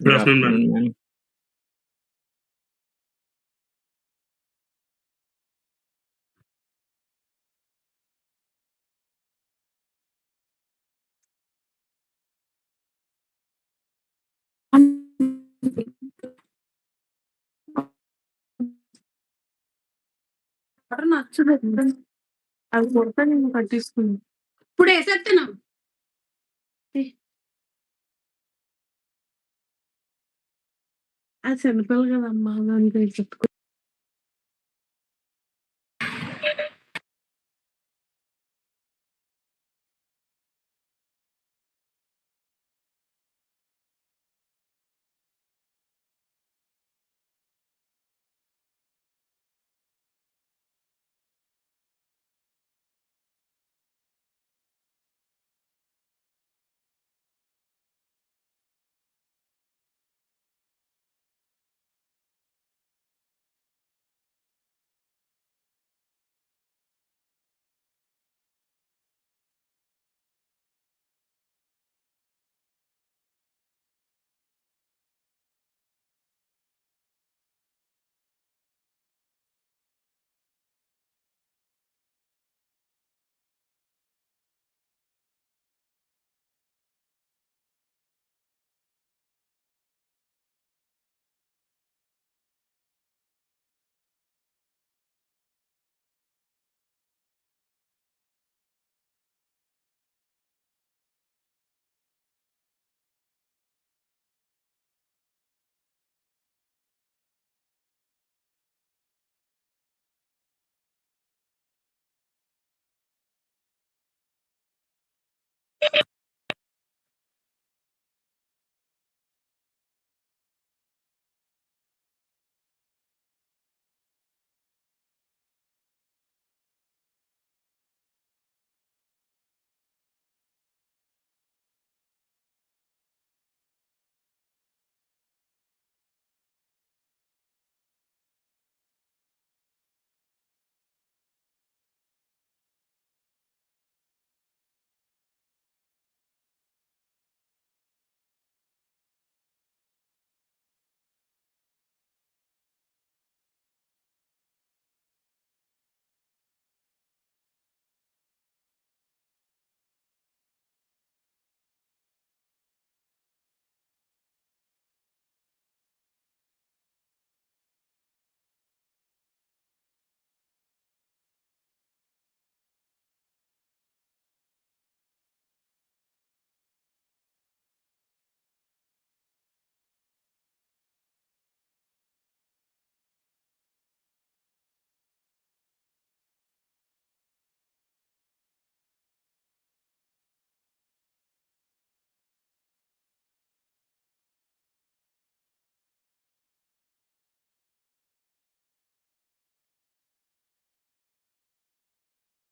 Good afternoon, ma'am. నచ్చలేదు అది కొడతా నేను కట్టిస్తుంది ఇప్పుడు వేసేస్తాను అది చనిపోయాలి కదమ్మా దానికి చెప్పుకో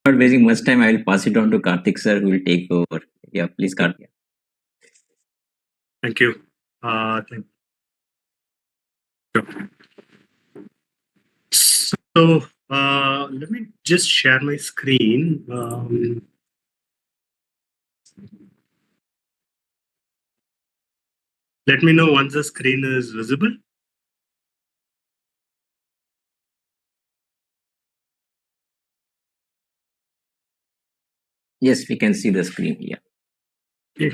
Not wasting much time, I will pass it on to Karthik sir, who will take over. Yeah, please, Karthik. Thank you. Thank you. So let me just share my screen. Let me know once the screen is visible. Yes, we can see the screen here. Okay.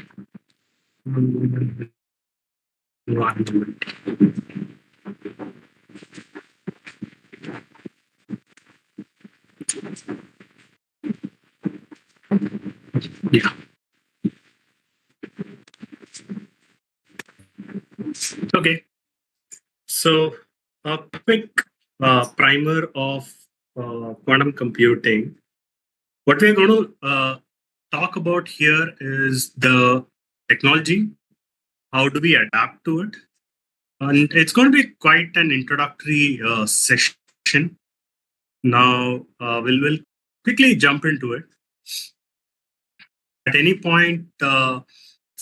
1 minute. Yeah. Okay. So a quick primer of quantum computing. What we're going to talk about here is the technology. How do we adapt to it? And it's going to be quite an introductory session. Now we'll quickly jump into it. At any point,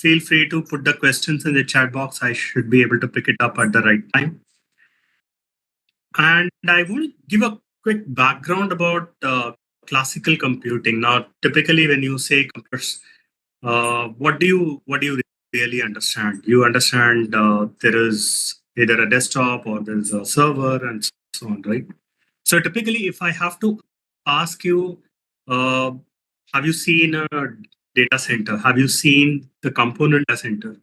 feel free to put the questions in the chat box. I should be able to pick it up at the right time. And I want to give a quick background about classical computing. Now, typically when you say computers, what do you really understand. You understand there is either a desktop or there's a server and so on, right? So typically, if I have to ask you, uh, have you seen a data center? Have you seen the component data center?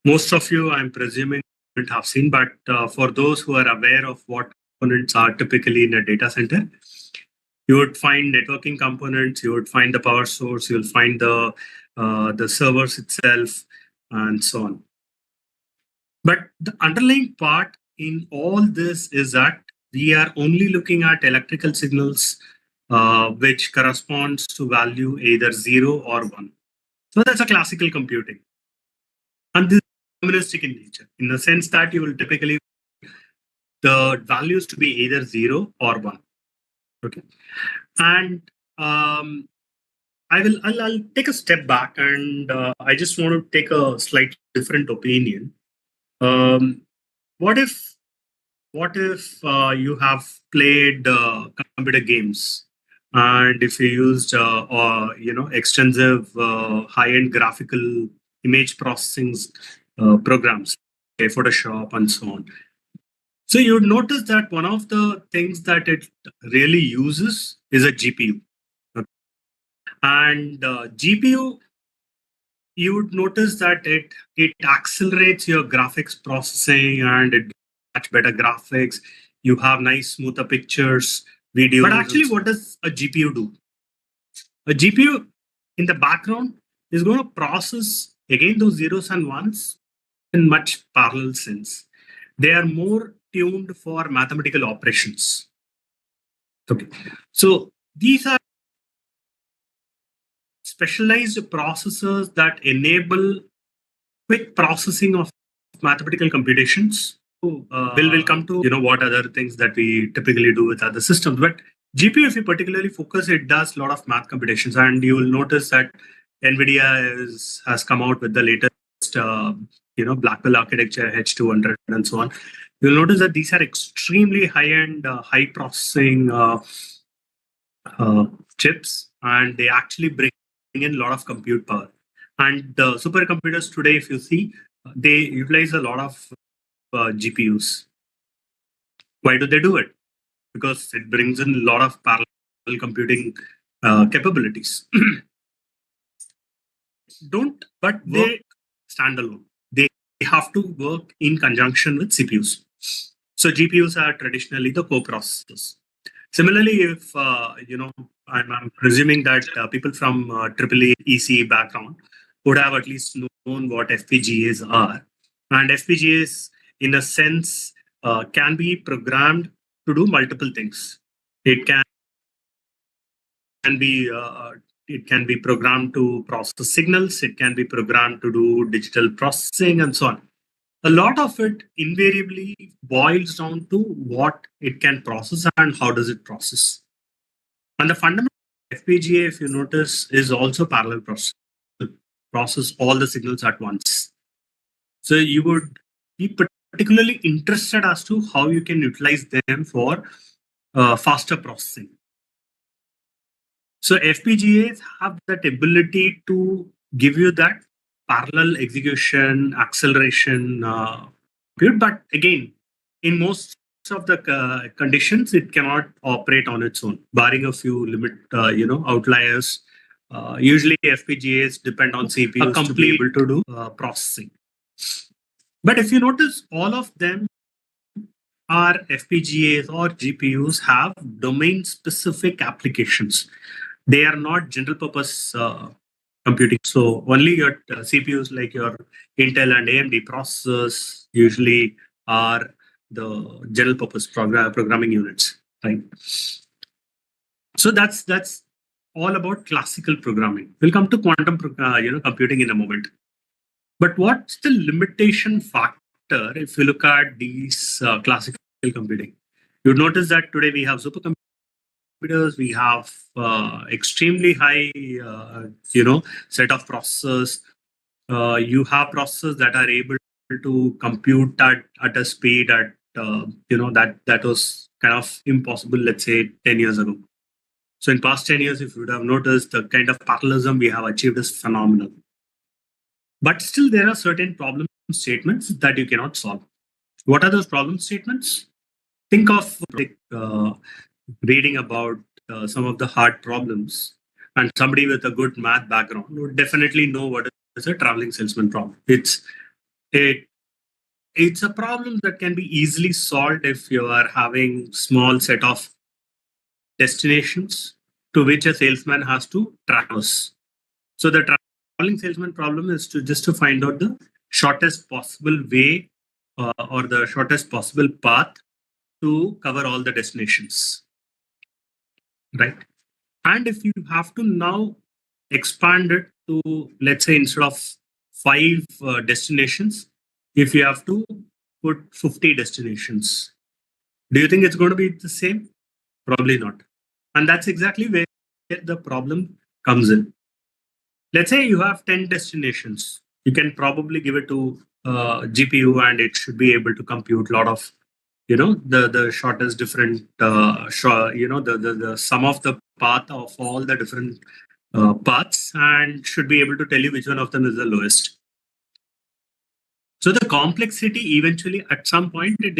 Most of you, I'm presuming, have seen, but for those who are aware of what components are typically in a data center, you would find networking components, you would find the power source, you'll find the servers itself, and so on. But the underlying part in all this is that we are only looking at electrical signals which corresponds to value either 0 or 1. So that's a classical computing. And this is deterministic in nature, in the sense that you will typically the values to be either 0 or 1. Okay. And I'll take a step back, and I just want to take a slightly different opinion. What if you have played computer games, and if you used extensive high-end graphical image processing programs, okay, Photoshop and so on. So you would notice that one of the things that it really uses is a GPU. And GPU, you would notice that it accelerates your graphics processing, and it much better graphics. You have nice smoother pictures, videos. But actually, what does a GPU do? A GPU in the background is going to process again those zeros and ones in much parallel sense. They are more tuned for mathematical operations. Okay, so these are specialized processors that enable quick processing of mathematical computations. We'll come to what other things that we typically do with other systems. But GPU, if you particularly focus, it does a lot of math computations, and you will notice that NVIDIA has come out with the latest Blackwell architecture H200 and so on. You'll notice that these are extremely high-end, high processing chips, and they actually bring in a lot of compute power. And the supercomputers today, if you see, they utilize a lot of GPUs. Why do they do it? Because it brings in a lot of parallel computing capabilities. But they stand alone. They have to work in conjunction with CPUs. So GPUs are traditionally the co-processors. Similarly, if I'm presuming that people from EEE ECE background would have at least known what FPGAs are, and FPGAs, in a sense, can be programmed to do multiple things. It can be programmed to process signals. It can be programmed to do digital processing and so on. A lot of it invariably boils down to what it can process and how does it process. And the fundamental FPGA, if you notice, is also parallel process all the signals at once. So you would be particularly interested as to how you can utilize them for faster processing. So FPGAs have that ability to give you that parallel execution, acceleration, but again, in most of the conditions, it cannot operate on its own, barring a few outliers. Usually, FPGAs depend on CPUs to be able to do processing. But if you notice, all of them are FPGAs or GPUs have domain-specific applications. They are not general purpose computing. So only your CPUs like your Intel and AMD processors usually are the general purpose programming units, right? So that's all about classical programming. We'll come to quantum computing in a moment. But what's the limitation factor if you look at these classical computing? You'd notice that today we have supercomputers, we have extremely high, set of processors. You have processors that are able to compute at a speed that was kind of impossible, let's say 10 years ago. So in past 10 years, if you would have noticed, the kind of parallelism we have achieved is phenomenal. But still, there are certain problem statements that you cannot solve. What are those problem statements? Think of reading about some of the hard problems, and somebody with a good math background would definitely know what is a traveling salesman problem. It it's a problem that can be easily solved if you are having small set of destinations to which a salesman has to traverse. So the traveling salesman problem is to find out the shortest possible way or the shortest possible path to cover all the destinations, right? And if you have to now expand it to, let's say, instead of 5 destinations, if you have to put 50 destinations, do you think it's going to be the same? Probably not. And that's exactly where the problem comes in. Let's say you have 10 destinations. You can probably give it to GPU and it should be able to compute a lot of, the shortest different, the sum of the path of all the different paths and should be able to tell you which one of them is the lowest. So the complexity eventually, at some point, it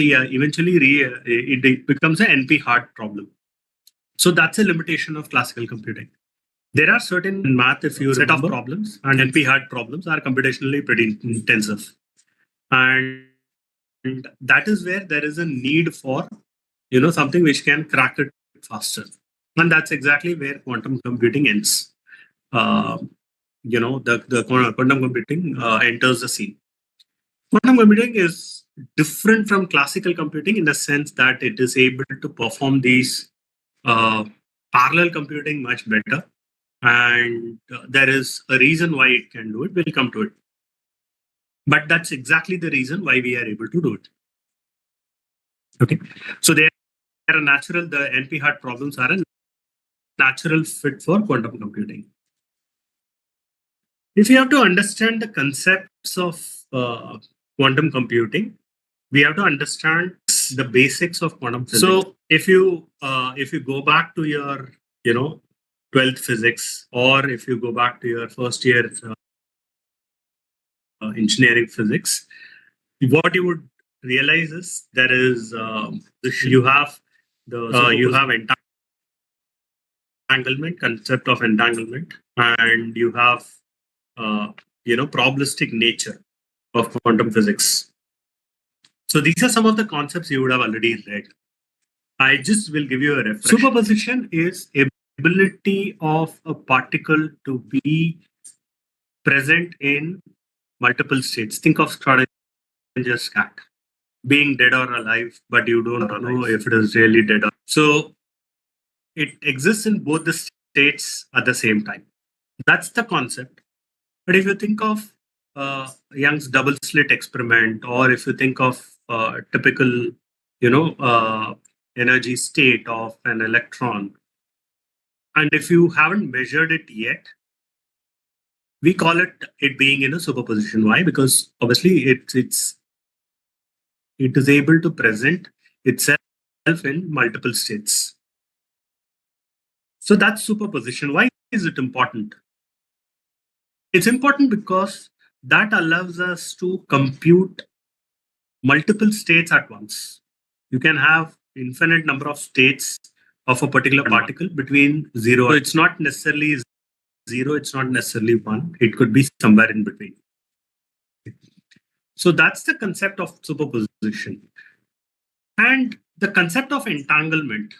becomes an NP hard problem. So that's a limitation of classical computing. There are certain math, if you set of problems, and NP hard problems are computationally pretty intensive, and that is where there is a need for something which can crack it faster, and that's exactly where quantum computing ends. The quantum computing enters the scene. Quantum computing is different from classical computing in the sense that it is able to perform these parallel computing much better. And there is a reason why it can do it. We'll come to it. But that's exactly the reason why we are able to do it. Okay. So the NP hard problems are a natural fit for quantum computing. If you have to understand the concepts of quantum computing, we have to understand the basics of quantum physics. So if you go back to your 12th physics, or if you go back to your first year engineering physics, what you would realize is there is you have entanglement, concept of entanglement, and you have probabilistic nature of quantum physics. So these are some of the concepts you would have already read. I just will give you a reference. Superposition is ability of a particle to be present in multiple states. Think of Schrodinger's cat being dead or alive, but you don't know if it is really dead. So it exists in both the states at the same time. That's the concept. But if you think of Young's double slit experiment, or if you think of typical, energy state of an electron, and if you haven't measured it yet, we call it being in a superposition. Why? Because obviously it is able to present itself in multiple states. So that's superposition. Why is it important? It's important because that allows us to compute multiple states at once. You can have infinite number of states of a particular particle between 0. So it's not necessarily 0, it's not necessarily 1. It could be somewhere in between. So that's the concept of superposition. And the concept of entanglement.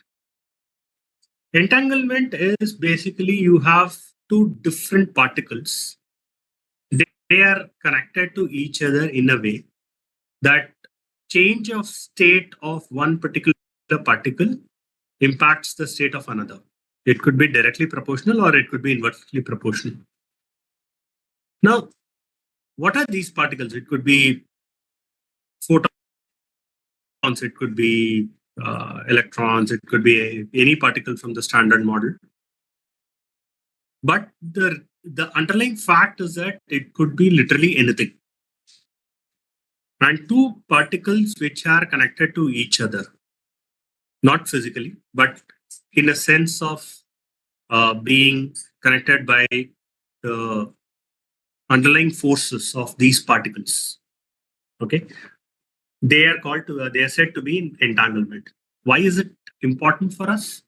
Entanglement is basically you have two different particles. They are connected to each other in a way that change of state of one particular particle impacts the state of another. It could be directly proportional or it could be inversely proportional. Now, what are these particles? It could be photons, it could be electrons, it could be any particle from the standard model. But the underlying fact is that it could be literally anything. And two particles which are connected to each other, not physically, but in a sense of being connected by the underlying forces of these particles. Okay, they are called to they are said to be in entanglement. Why is it important for us?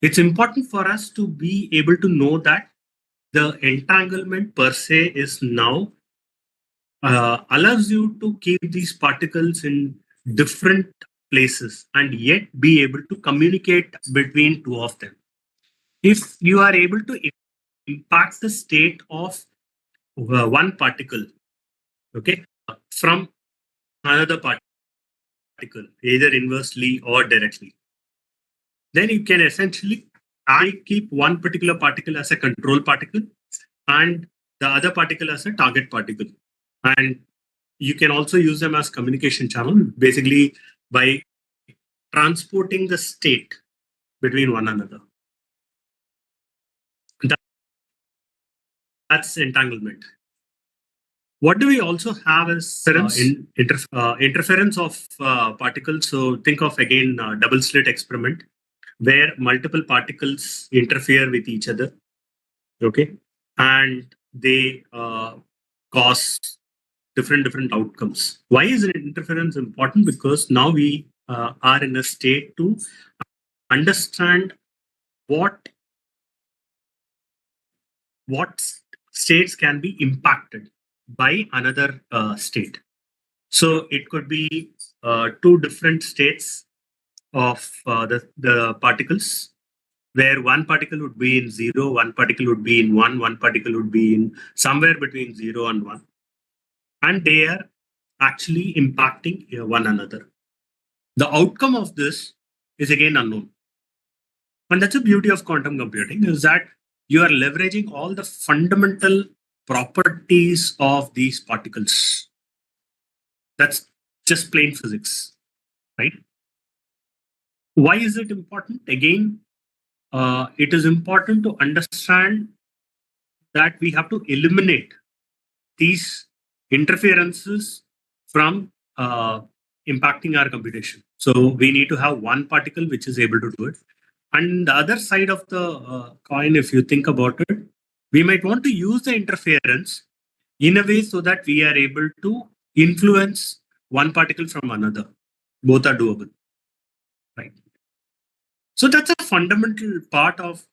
It's important for us to be able to know that the entanglement per se is now allows you to keep these particles in different places and yet be able to communicate between two of them. If you are able to impact the state of one particle, okay, from another particle, either inversely or directly, then you can essentially keep one particular particle as a control particle and the other particle as a target particle. And you can also use them as communication channel, basically by transporting the state between one another. That's entanglement. What do we also have is interference of particles. So think of again double slit experiment where multiple particles interfere with each other. Okay, and they cause different outcomes. Why is interference important? Because now we are in a state to understand what states can be impacted by another state. So it could be two different states of the particles, where one particle would be in 0, one particle would be in 1, one particle would be in somewhere between 0 and 1. And they are actually impacting one another. The outcome of this is again unknown. And that's the beauty of quantum computing, is that you are leveraging all the fundamental properties of these particles. That's just plain physics, right? Why is it important? Again, it is important to understand that we have to eliminate these interferences from impacting our computation. So we need to have one particle which is able to do it. And the other side of the coin, if you think about it, we might want to use the interference in a way so that we are able to influence one particle from another. Both are doable, right? So that's a fundamental part of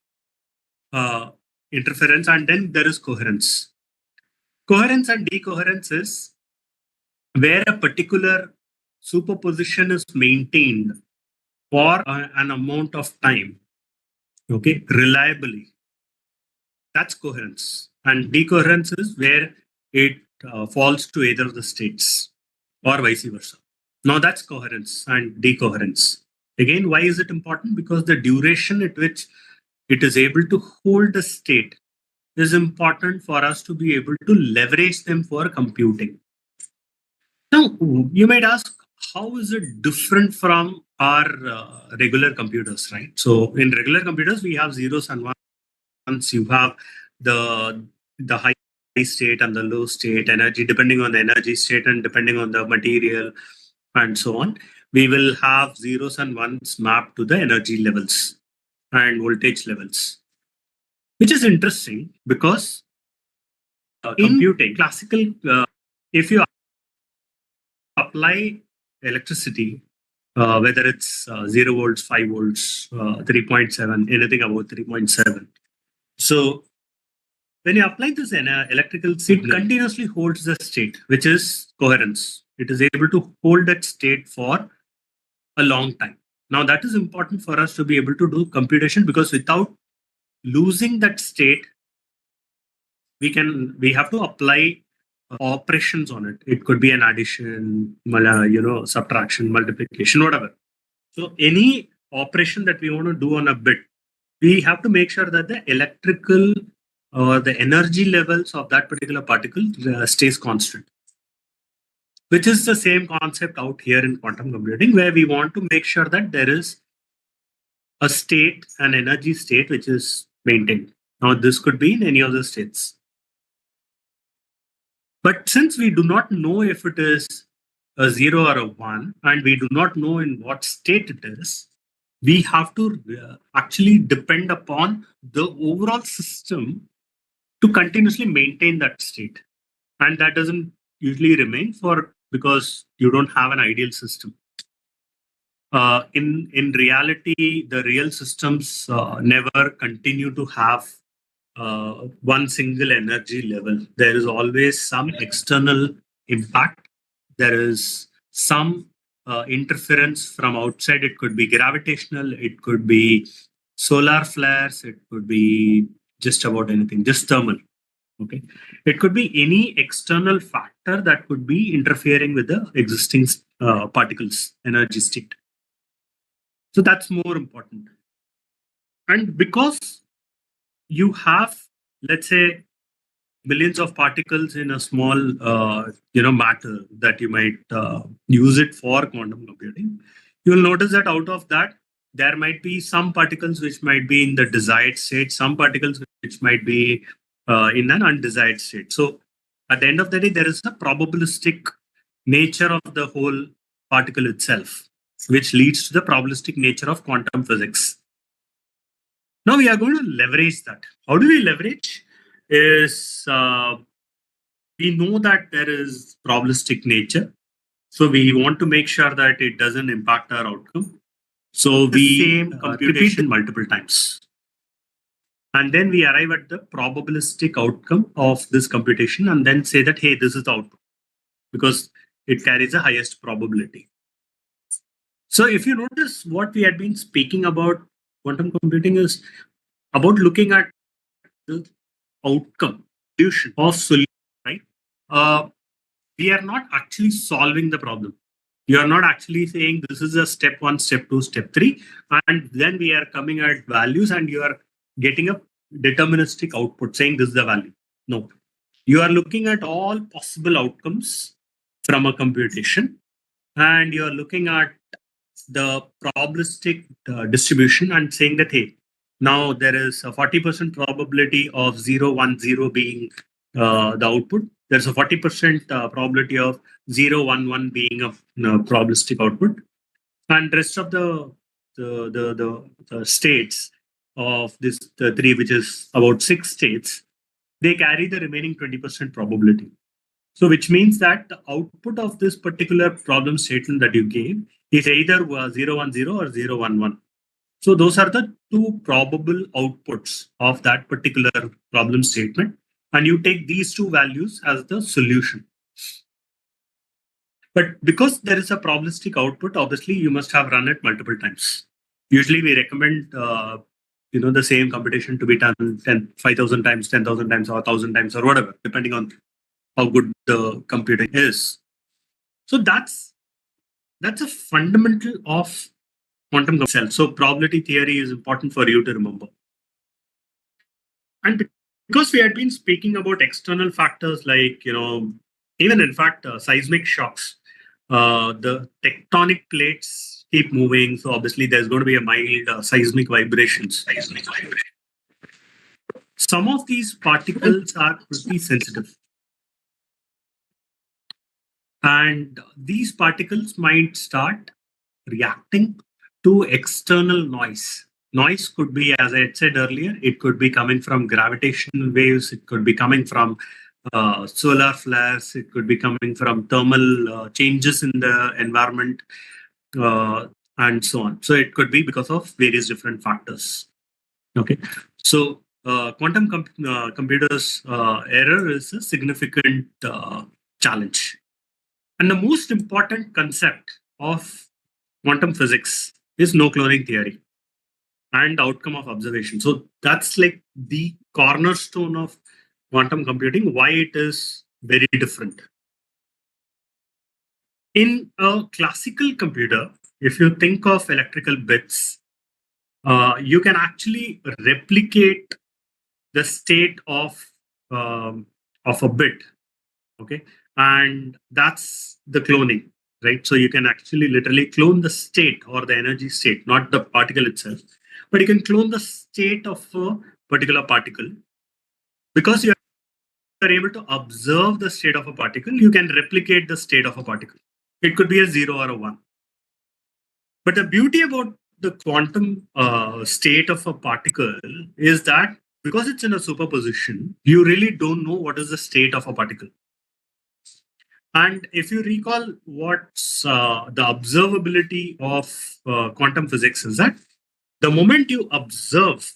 interference. And then there is coherence. Coherence and decoherence is where a particular superposition is maintained for an amount of time, okay, reliably. That's coherence. And decoherence is where it falls to either of the states or vice versa. Now that's coherence and decoherence. Again, why is it important? Because the duration at which it is able to hold the state is important for us to be able to leverage them for computing. Now, you might ask, how is it different from our regular computers, right? So in regular computers, we have zeros and ones. You have the high state and the low state energy, depending on the energy state and depending on the material and so on. We will have zeros and ones mapped to the energy levels and voltage levels, which is interesting because in computing, classical, if you apply electricity, whether it's 0 volts, 5 volts, 3.7, anything above 3.7. So when you apply this electrical signal, it continuously holds the state, which is coherence. It is able to hold that state for a long time. Now that is important for us to be able to do computation, because without losing that state, we have to apply operations on it. It could be an addition, subtraction, multiplication, whatever. So any operation that we want to do on a bit, we have to make sure that the electrical or the energy levels of that particular particle stays constant, which is the same concept out here in quantum computing, where we want to make sure that there is a state, an energy state, which is maintained. Now, this could be in any of the states. But since we do not know if it is a 0 or a 1, and we do not know in what state it is, we have to actually depend upon the overall system to continuously maintain that state. And that doesn't usually remain because you don't have an ideal system. In reality, the real systems never continue to have one single energy level. There is always some external impact. There is some interference from outside. It could be gravitational, it could be solar flares, it could be just about anything, just thermal. Okay, it could be any external factor that could be interfering with the existing particles energy state. So that's more important. And because you have, let's say, millions of particles in a small matter that you might use it for quantum computing, you'll notice that out of that there might be some particles which might be in the desired state, some particles which might be in an undesired state. So at the end of the day, there is a probabilistic nature of the whole particle itself, which leads to the probabilistic nature of quantum physics. Now we are going to leverage that. How do we leverage? Is we know that there is probabilistic nature, so we want to make sure that it doesn't impact our outcome. So we same computation multiple times, and then we arrive at the probabilistic outcome of this computation, and then say that, hey, this is the output because it carries the highest probability. So if you notice, what we had been speaking about quantum computing is about looking at the outcome, solution of solution, right? We are not actually solving the problem. You are not actually saying this is a step 1, step 2, step 3, and then we are coming at values and you are getting a deterministic output saying this is the value. No, you are looking at all possible outcomes from a computation, and you are looking at the probabilistic distribution and saying that, hey, now there is a 40% probability of 0, 1, 0 being the output. There's a 40% probability of 0, 1, 1 being a probabilistic output. And rest of the states of this the 3, which is about 6 states, they carry the remaining 20% probability. So which means that the output of this particular problem statement that you gave is either 0, 1, 0 or 0, 1, 1. So those are the 2 probable outputs of that particular problem statement. And you take these 2 values as the solution. But because there is a probabilistic output, obviously you must have run it multiple times. Usually we recommend the same computation to be done 5,000 times, 10,000 times, or 1,000 times, or whatever, depending on how good the computing is. So that's a fundamental of quantum itself. So probability theory is important for you to remember. And because we had been speaking about external factors like, even in fact, seismic shocks, the tectonic plates keep moving. So obviously there's going to be a mild seismic vibrations. Some of these particles are pretty sensitive. And these particles might start reacting to external noise. Noise could be, as I had said earlier, it could be coming from gravitational waves, it could be coming from solar flares, it could be coming from thermal changes in the environment, and so on. So it could be because of various different factors. Okay, so quantum computers error is a significant challenge. And the most important concept of quantum physics is no cloning theory and outcome of observation. So that's like the cornerstone of quantum computing, why it is very different. In a classical computer, if you think of electrical bits, you can actually replicate the state of a bit, okay? And that's the cloning, right? So you can actually literally clone the state or the energy state, not the particle itself, but you can clone the state of a particular particle. Because you are able to observe the state of a particle, you can replicate the state of a particle. It could be a 0 or a 1. But the beauty about the quantum state of a particle is that because it's in a superposition, you really don't know what is the state of a particle. And if you recall what's the observability of quantum physics is that the moment you observe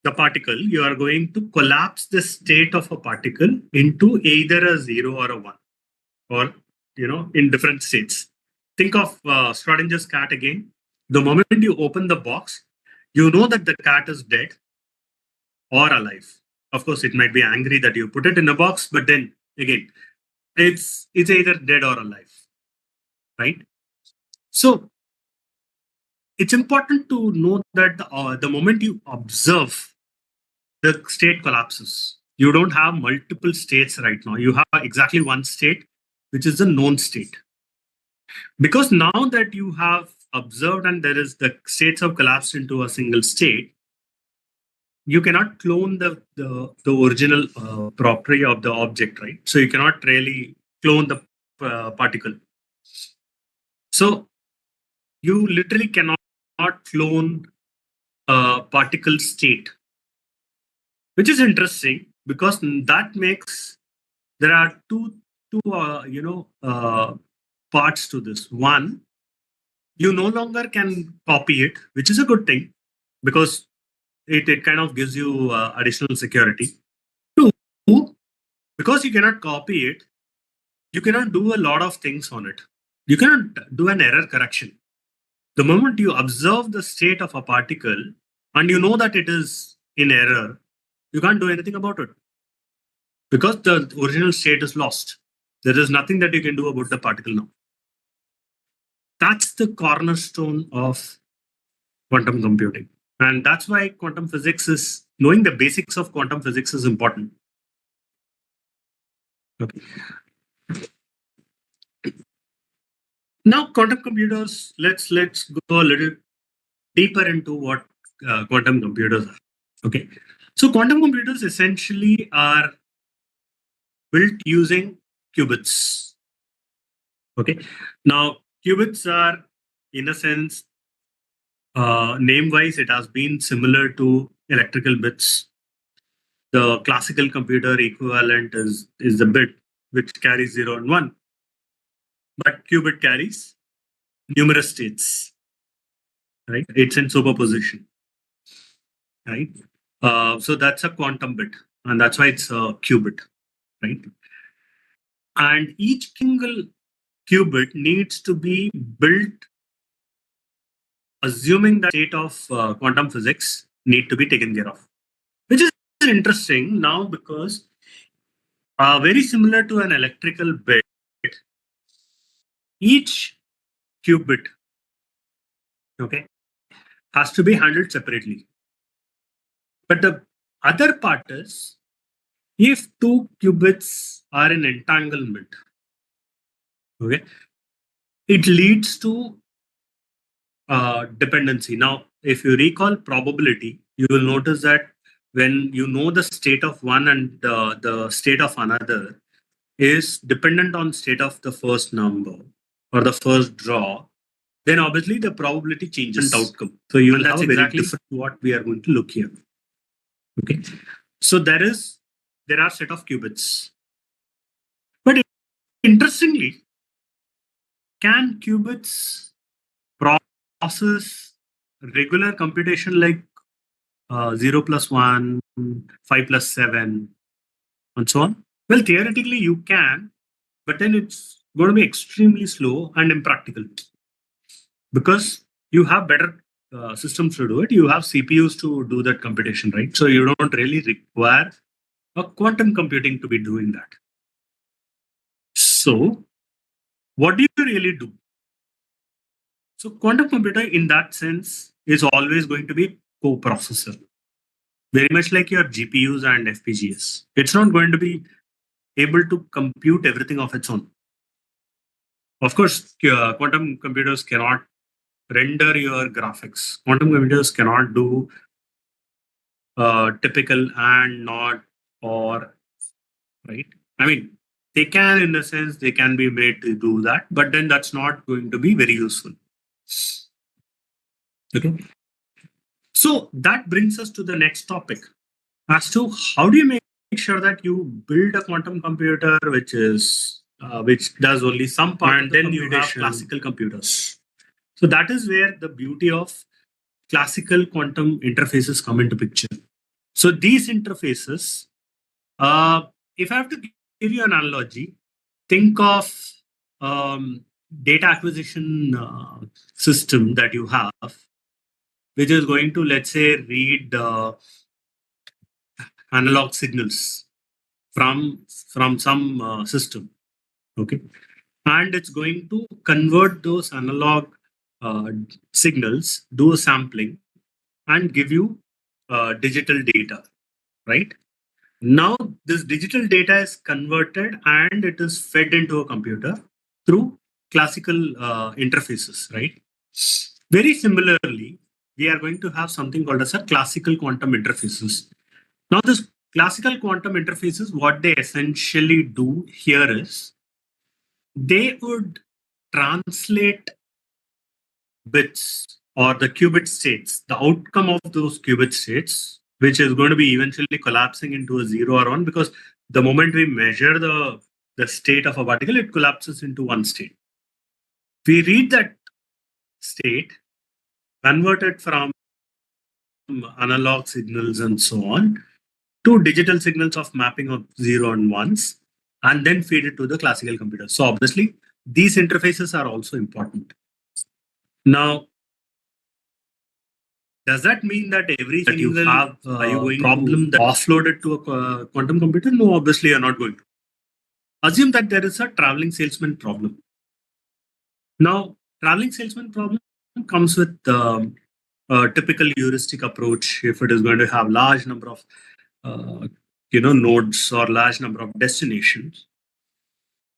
the particle, you are going to collapse the state of a particle into either a 0 or a 1, or in different states. Think of Schrodinger's cat again. The moment you open the box, you know that the cat is dead or alive. Of course, it might be angry that you put it in a box, but then again, it's either dead or alive, right? So it's important to note that the moment you observe, the state collapses. You don't have multiple states right now. You have exactly one state, which is the known state. Because now that you have observed and there is the states have collapsed into a single state, you cannot clone the original property of the object, right? So you cannot really clone the particle. So you literally cannot clone a particle state, which is interesting because that makes there are two parts to this. One, you no longer can copy it, which is a good thing because it kind of gives you additional security. Two, because you cannot copy it, you cannot do a lot of things on it. You cannot do an error correction. The moment you observe the state of a particle and you know that it is in error, you can't do anything about it because the original state is lost. There is nothing that you can do about the particle now. That's the cornerstone of quantum computing. And that's why quantum physics is, knowing the basics of quantum physics is important. Okay. Now, quantum computers, let's go a little deeper into what quantum computers are. Okay. So quantum computers essentially are built using qubits. Okay. Now, qubits are, in a sense, name-wise, it has been similar to electrical bits. The classical computer equivalent is the bit which carries 0 and 1. But qubit carries numerous states, right? It's in superposition, right? So that's a quantum bit, and that's why it's a qubit, right? And each single qubit needs to be built assuming the state of quantum physics need to be taken care of, which is interesting now because very similar to an electrical bit, each qubit, okay, has to be handled separately. But the other part is, if two qubits are in entanglement, okay, it leads to dependency. Now, if you recall probability, you will notice that when you know the state of one and the state of another is dependent on state of the first number or the first draw, then obviously the probability changes outcome. So you will have a very different what we are going to look here. Okay. So there are set of qubits. But interestingly, can qubits process regular computation like 0 plus 1, 5 plus 7, and so on? Well, theoretically you can, but then it's going to be extremely slow and impractical because you have better systems to do it. You have CPUs to do that computation, right? So you don't really require a quantum computing to be doing that. So what do you really do? So quantum computer in that sense is always going to be co-processor, very much like your GPUs and FPGAs. It's not going to be able to compute everything of its own. Of course, quantum computers cannot render your graphics. Quantum computers cannot do typical and, not, or, right? I mean, they can, in a sense, they can be made to do that, but then that's not going to be very useful. Okay. So that brings us to the next topic. as to how do you make sure that you build a quantum computer which does only some part, and then you have classical computers. So that is where the beauty of classical quantum interfaces come into picture. So these interfaces, if I have to give you an analogy, think of data acquisition system that you have, which is going to, let's say, read analog signals from some system, okay, and it's going to convert those analog signals, do a sampling, and give you digital data, right? Now this digital data is converted and it is fed into a computer through classical interfaces, right? Very similarly, we are going to have something called as a classical quantum interfaces. Now this classical quantum interfaces, what they essentially do here is they would translate bits or the qubit states, the outcome of those qubit states, which is going to be eventually collapsing into a 0 or 1, because the moment we measure the state of a particle, it collapses into one state. We read that state, convert it from analog signals and so on to digital signals of mapping of 0 and 1s, and then feed it to the classical computer. So obviously, these interfaces are also important. Now, does that mean that every that you have a problem that offloaded to a quantum computer? No, obviously you're not going to. Assume that there is a traveling salesman problem. Now, traveling salesman problem comes with a typical heuristic approach if it is going to have large number of nodes or large number of destinations.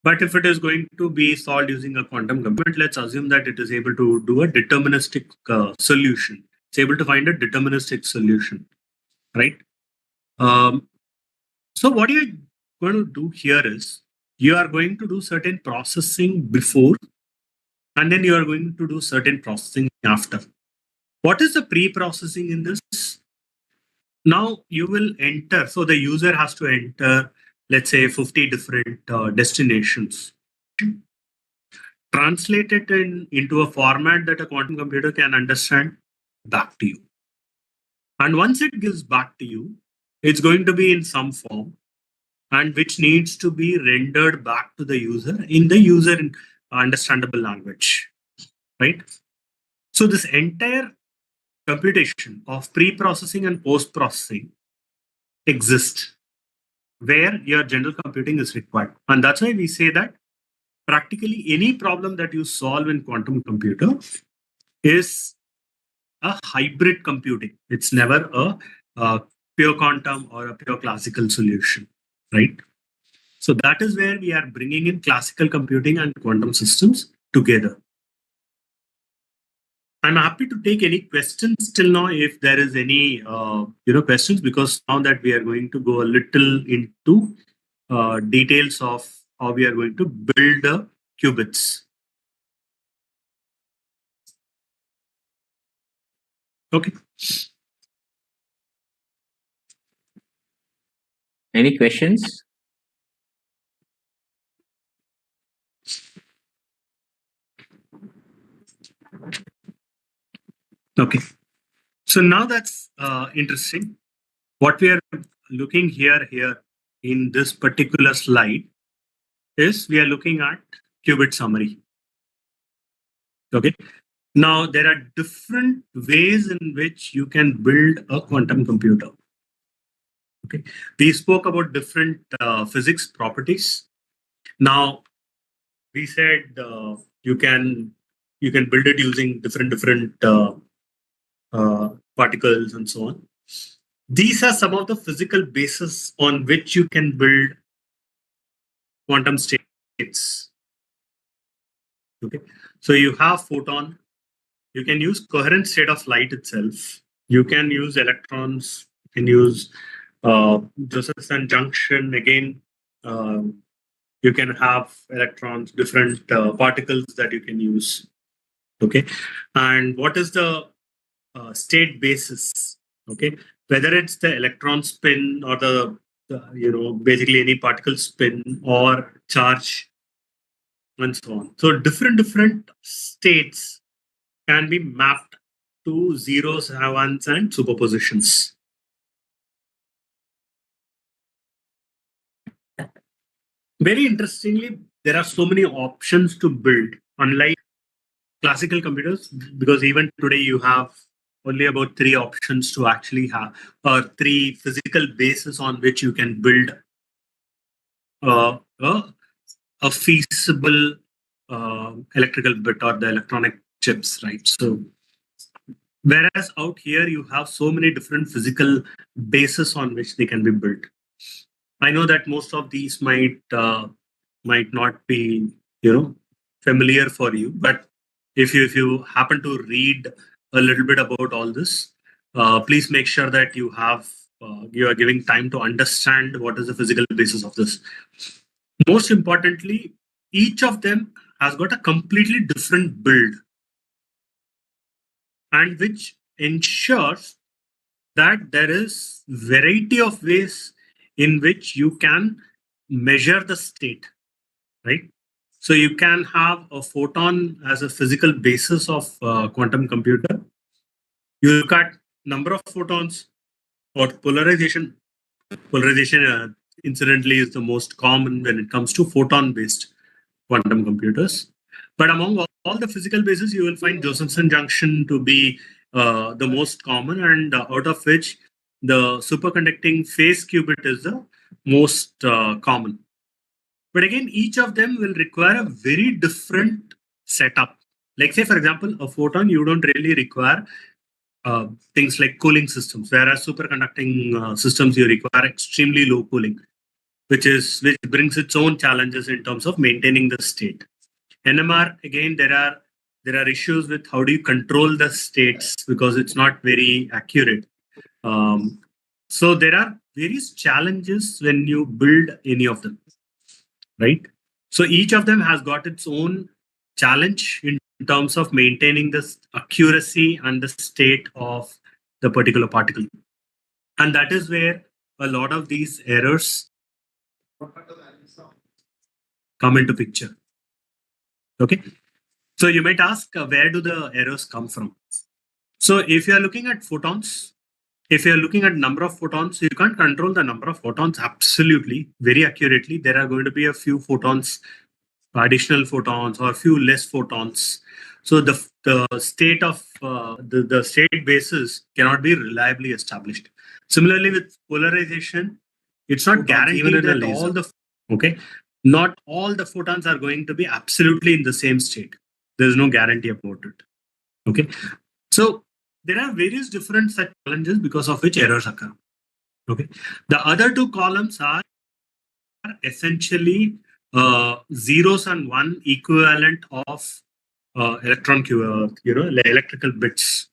But if it is going to be solved using a quantum computer, let's assume that it is able to do a deterministic solution. It's able to find a deterministic solution, right? So what you're going to do here is you are going to do certain processing before, and then you are going to do certain processing after. What is the pre-processing in this? Now you will enter, so the user has to enter, let's say 50 different destinations. Translate it into a format that a quantum computer can understand back to you. And once it gives back to you, it's going to be in some form, and which needs to be rendered back to the user in the user understandable language, right? So this entire computation of pre-processing and post-processing exists where your general computing is required. And that's why we say that practically any problem that you solve in quantum computer is a hybrid computing. It's never a pure quantum or a pure classical solution, right? So that is where we are bringing in classical computing and quantum systems together. I'm happy to take any questions till now if there is any questions, because now that we are going to go a little into details of how we are going to build the qubits. Okay. Any questions? Okay. So now that's interesting. What we are looking here in this particular slide is we are looking at qubit summary. Okay. Now there are different ways in which you can build a quantum computer. Okay. We spoke about different physics properties. Now we said you can build it using different particles and so on. These are some of the physical bases on which you can build quantum states. Okay, so you have photon. You can use coherent state of light itself. You can use electrons. You can use Josephson junction again. You can have electrons, different particles that you can use. Okay, and what is the state basis? Okay, whether it's the electron spin or basically any particle spin or charge and so on. So different states can be mapped to zeros, ones, and superpositions. Very interestingly, there are so many options to build, unlike classical computers, because even today you have only about 3 options to actually have, or 3 physical bases on which you can build uh, a feasible electrical bit or the electronic chips, right? So, whereas out here you have so many different physical bases on which they can be built. I know that most of these might not be familiar for you, but if you happen to read a little bit about all this, please make sure that you are giving time to understand what is the physical basis of this. Most importantly, each of them has got a completely different build, and which ensures that there is variety of ways in which you can measure the state, right? So you can have a photon as a physical basis of quantum computer. You look at number of photons or polarization. Polarization, incidentally, is the most common when it comes to photon-based quantum computers. But among all the physical bases, you will find Josephson junction to be the most common, and out of which the superconducting phase qubit is the most common. But again, each of them will require a very different setup. Like, say, for example, a photon, you don't really require things like cooling systems, whereas superconducting systems, you require extremely low cooling, which brings its own challenges in terms of maintaining the state. NMR, again, there are issues with how do you control the states because it's not very accurate. So there are various challenges when you build any of them, right? So each of them has got its own challenge in terms of maintaining the accuracy and the state of the particular particle. And that is where a lot of these errors come into picture. Okay. So you might ask, where do the errors come from? So if you are looking at photons, if you're looking at number of photons, you can't control the number of photons absolutely, very accurately. There are going to be a few photons, additional photons, or a few less photons. So the state of the state basis cannot be reliably established. Similarly, with polarization, it's not guaranteed that all the not all the photons are going to be absolutely in the same state. There's no guarantee about it. Okay, so there are various different such challenges because of which errors occur. Okay, the other 2 columns are essentially zeros and one equivalent of electrical bits.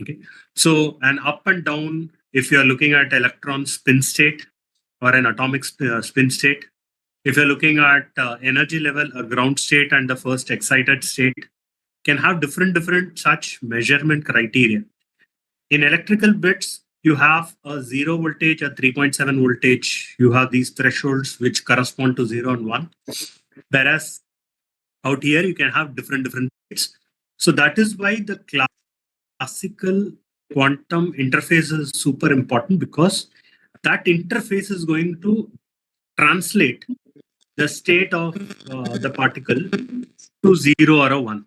Okay, so an up and down, if you are looking at electron spin state or an atomic spin state, if you're looking at energy level, a ground state and the first excited state can have different such measurement criteria. In electrical bits, you have a 0 voltage, a 3.7 voltage. You have these thresholds which correspond to 0 and 1. Whereas out here, you can have different bits. So that is why the classical quantum interface is super important, because that interface is going to translate the state of the particle to 0 or a 1.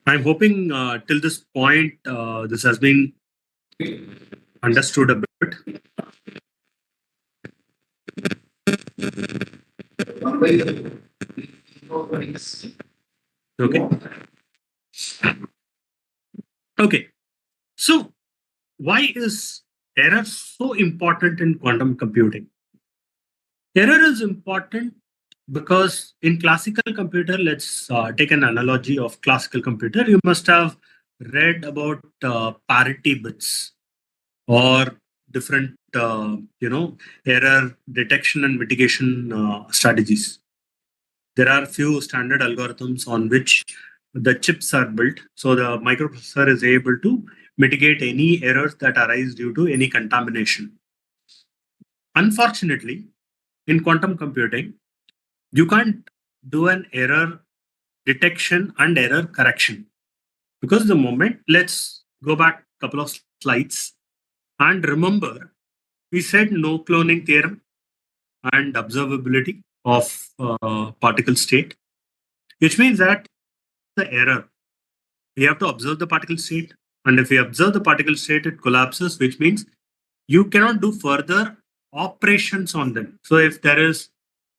I'm hoping till this point, this has been understood a bit. Okay. Okay. So why is error so important in quantum computing? Error is important because in classical computer, let's take an analogy of classical computer. You must have read about parity bits or different, error detection and mitigation strategies. there are few standard algorithms on which the chips are built. So the microprocessor is able to mitigate any errors that arise due to any contamination. Unfortunately, in quantum computing, you can't do an error detection and error correction, because the moment, let's go back a couple of slides and remember, we said no cloning theorem and observability of particle state, which means that the error, we have to observe the particle state, and if we observe the particle state, it collapses, which means you cannot do further operations on them. So if there is,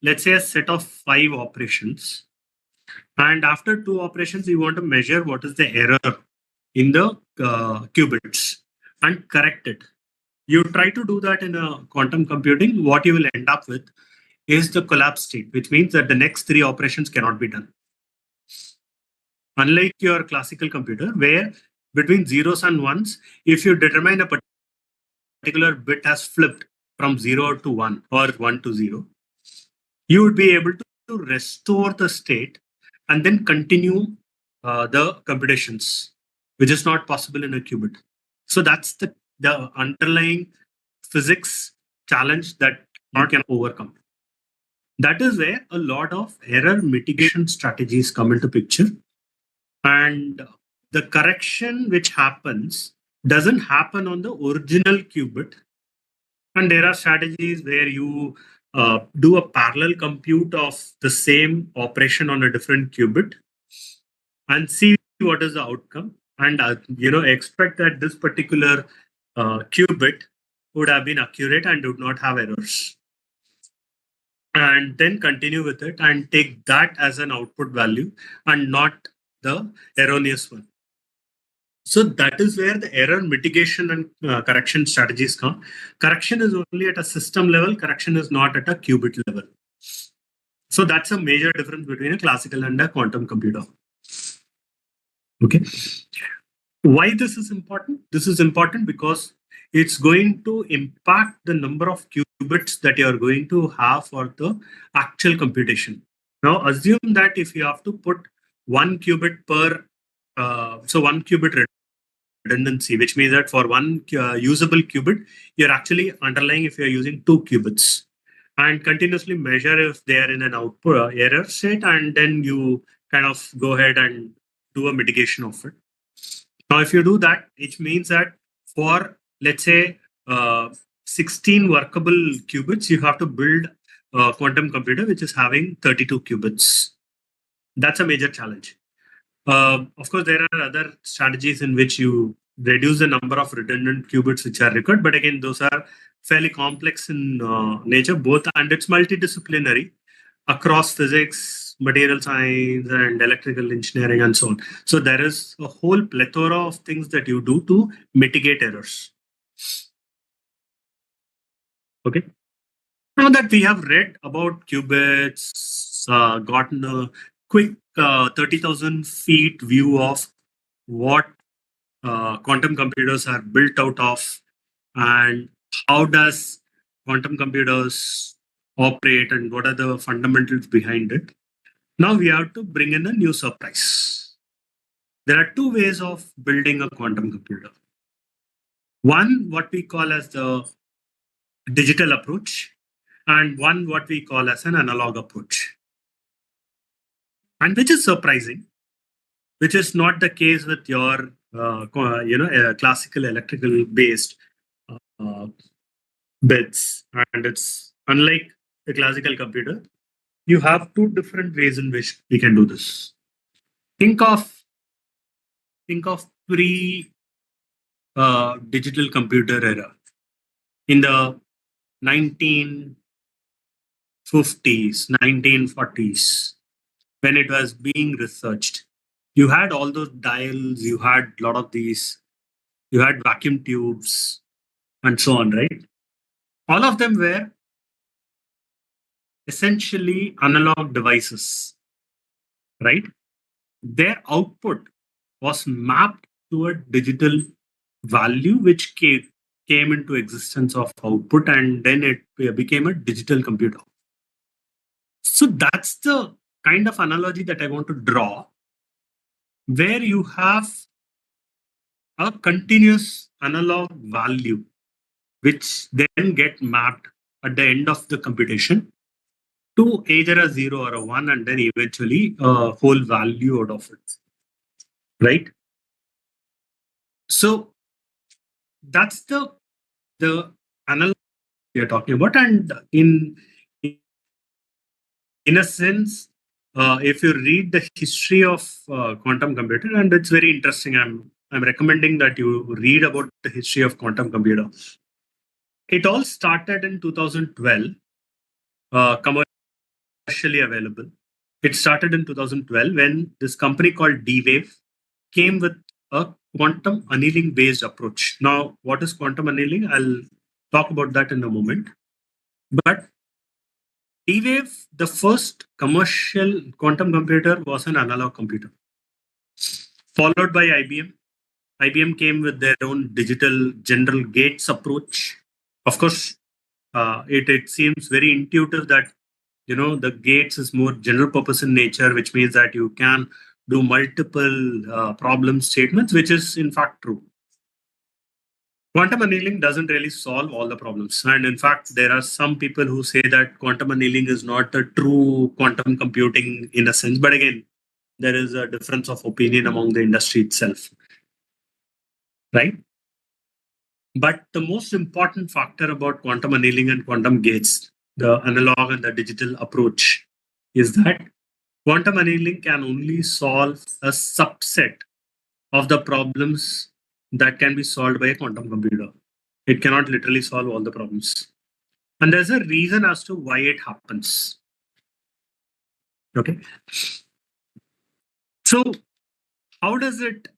let's say, a set of 5 operations, and after 2 operations, you want to measure what is the error in the qubits and correct it. You try to do that in a quantum computing, what you will end up with is the collapse state, which means that the next 3 operations cannot be done. Unlike your classical computer, where between zeros and ones, if you determine a particular bit has flipped from 0 to 1 or 1 to 0, you would be able to restore the state and then continue the computations, which is not possible in a qubit. So that's the underlying physics challenge that not can overcome. That is where a lot of error mitigation strategies come into picture. And the correction which happens doesn't happen on the original qubit. And there are strategies where you do a parallel compute of the same operation on a different qubit and see what is the outcome. And expect that this particular qubit would have been accurate and would not have errors. And then continue with it and take that as an output value and not the erroneous one. So that is where the error mitigation and correction strategies come. Correction is only at a system level. Correction is not at a qubit level. So that's a major difference between a classical and a quantum computer. Okay. Why this is important? This is important because it's going to impact the number of qubits that you are going to have for the actual computation. Now, assume that if you have to put 1 qubit per, so 1 qubit redundancy, which means that for 1 usable qubit, you're actually underlying if you're using 2 qubits and continuously measure if they are in an output error state, and then you kind of go ahead and do a mitigation of it. Now, if you do that, it means that for, let's say, 16 workable qubits, you have to build a quantum computer which is having 32 qubits. That's a major challenge. Of course, there are other strategies in which you reduce the number of redundant qubits which are required, but again, those are fairly complex in nature, both, and it's multidisciplinary across physics, material science, and electrical engineering, and so on. So there is a whole plethora of things that you do to mitigate errors. Okay. Now that we have read about qubits, gotten a quick 30,000 feet view of what quantum computers are built out of and how does quantum computers operate and what are the fundamentals behind it. Now we have to bring in a new surprise. There are 2 ways of building a quantum computer. One, what we call as the digital approach, and one, what we call as an analog approach. And which is surprising, which is not the case with your classical electrical based bits. And it's unlike the classical computer. You have 2 different ways in which we can do this. Think of pre digital computer era in the 1950s, 1940s, when it was being researched. You had all those dials, you had a lot of these, you had vacuum tubes and so on, right? All of them were essentially analog devices, right? Their output was mapped to a digital value which came into existence of output, and then it became a digital computer. So that's the kind of analogy that I want to draw, where you have a continuous analog value, which then get mapped at the end of the computation to either a 0 or a 1, and then eventually a whole value out of it, right? So that's the analog we are talking about, and in a sense, if you read the history of quantum computer, and it's very interesting, I'm recommending that you read about the history of quantum computer. It all started in 2012, commercially available. It started in 2012 when this company called D-Wave came with a quantum annealing based approach. Now, what is quantum annealing? I'll talk about that in a moment. But D-Wave, the first commercial quantum computer, was an analog computer, followed by IBM. IBM came with their own digital general gates approach. Of course, it seems very intuitive that the gates is more general purpose in nature, which means that you can do multiple problem statements, which is in fact true. Quantum annealing doesn't really solve all the problems. And in fact, there are some people who say that quantum annealing is not a true quantum computing in a sense. But again, there is a difference of opinion among the industry itself, right? But the most important factor about quantum annealing and quantum gates, the analog and the digital approach, is that quantum annealing can only solve a subset of the problems that can be solved by a quantum computer. It cannot literally solve all the problems. And there's a reason as to why it happens. Okay. So how does it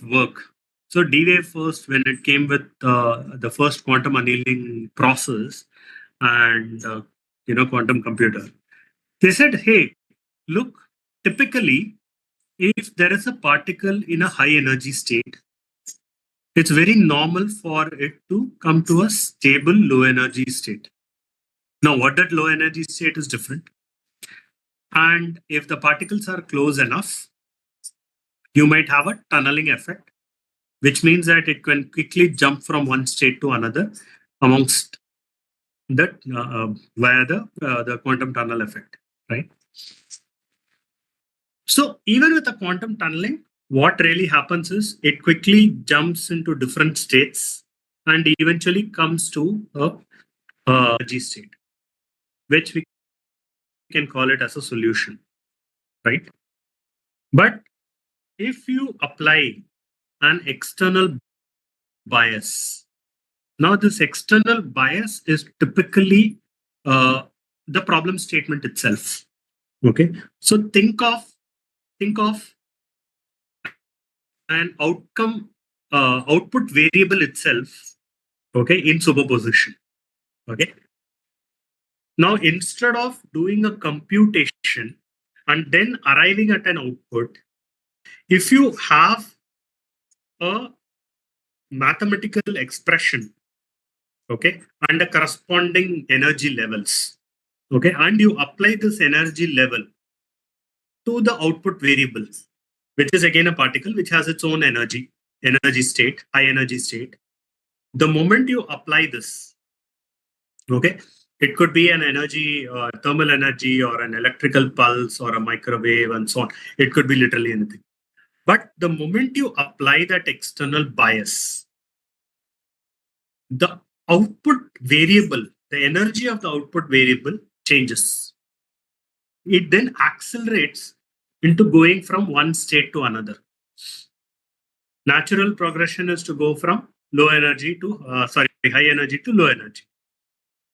work? So D-Wave first, when it came with the first quantum annealing process and quantum computer, they said, hey, look, typically, if there is a particle in a high energy state, it's very normal for it to come to a stable low energy state. Now, what that low energy state is different. And if the particles are close enough, you might have a tunneling effect, which means that it can quickly jump from one state to another amongst that via the quantum tunnel effect, right? So even with the quantum tunneling, what really happens is it quickly jumps into different states and eventually comes to a energy state, which we can call it as a solution, right? But if you apply an external bias, now this external bias is typically the problem statement itself. Okay, so think of an output variable itself, okay, in superposition. Okay, now instead of doing a computation and then arriving at an output, if you have a mathematical expression, okay, and the corresponding energy levels, okay, and you apply this energy level to the output variable, which is again a particle which has its own energy state, high energy state. The moment you apply this, okay, it could be an energy, thermal energy, or an electrical pulse, or a microwave, and so on. It could be literally anything. But the moment you apply that external bias, the output variable, the energy of the output variable changes. It then accelerates into going from one state to another. Natural progression is to go from high energy to low energy,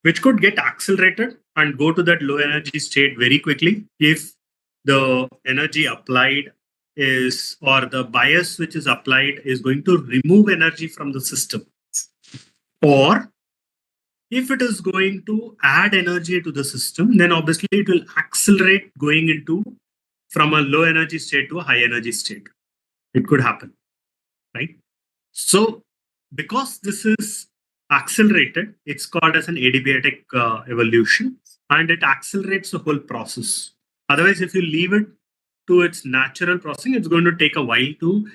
which could get accelerated and go to that low energy state very quickly if the energy applied is, or the bias which is applied is going to remove energy from the system. Or if it is going to add energy to the system, then obviously it will accelerate going into from a low energy state to a high energy state. It could happen, right? So because this is accelerated, it's called as an adiabatic evolution, and it accelerates the whole process. Otherwise, if you leave it to its natural processing, it's going to take a while to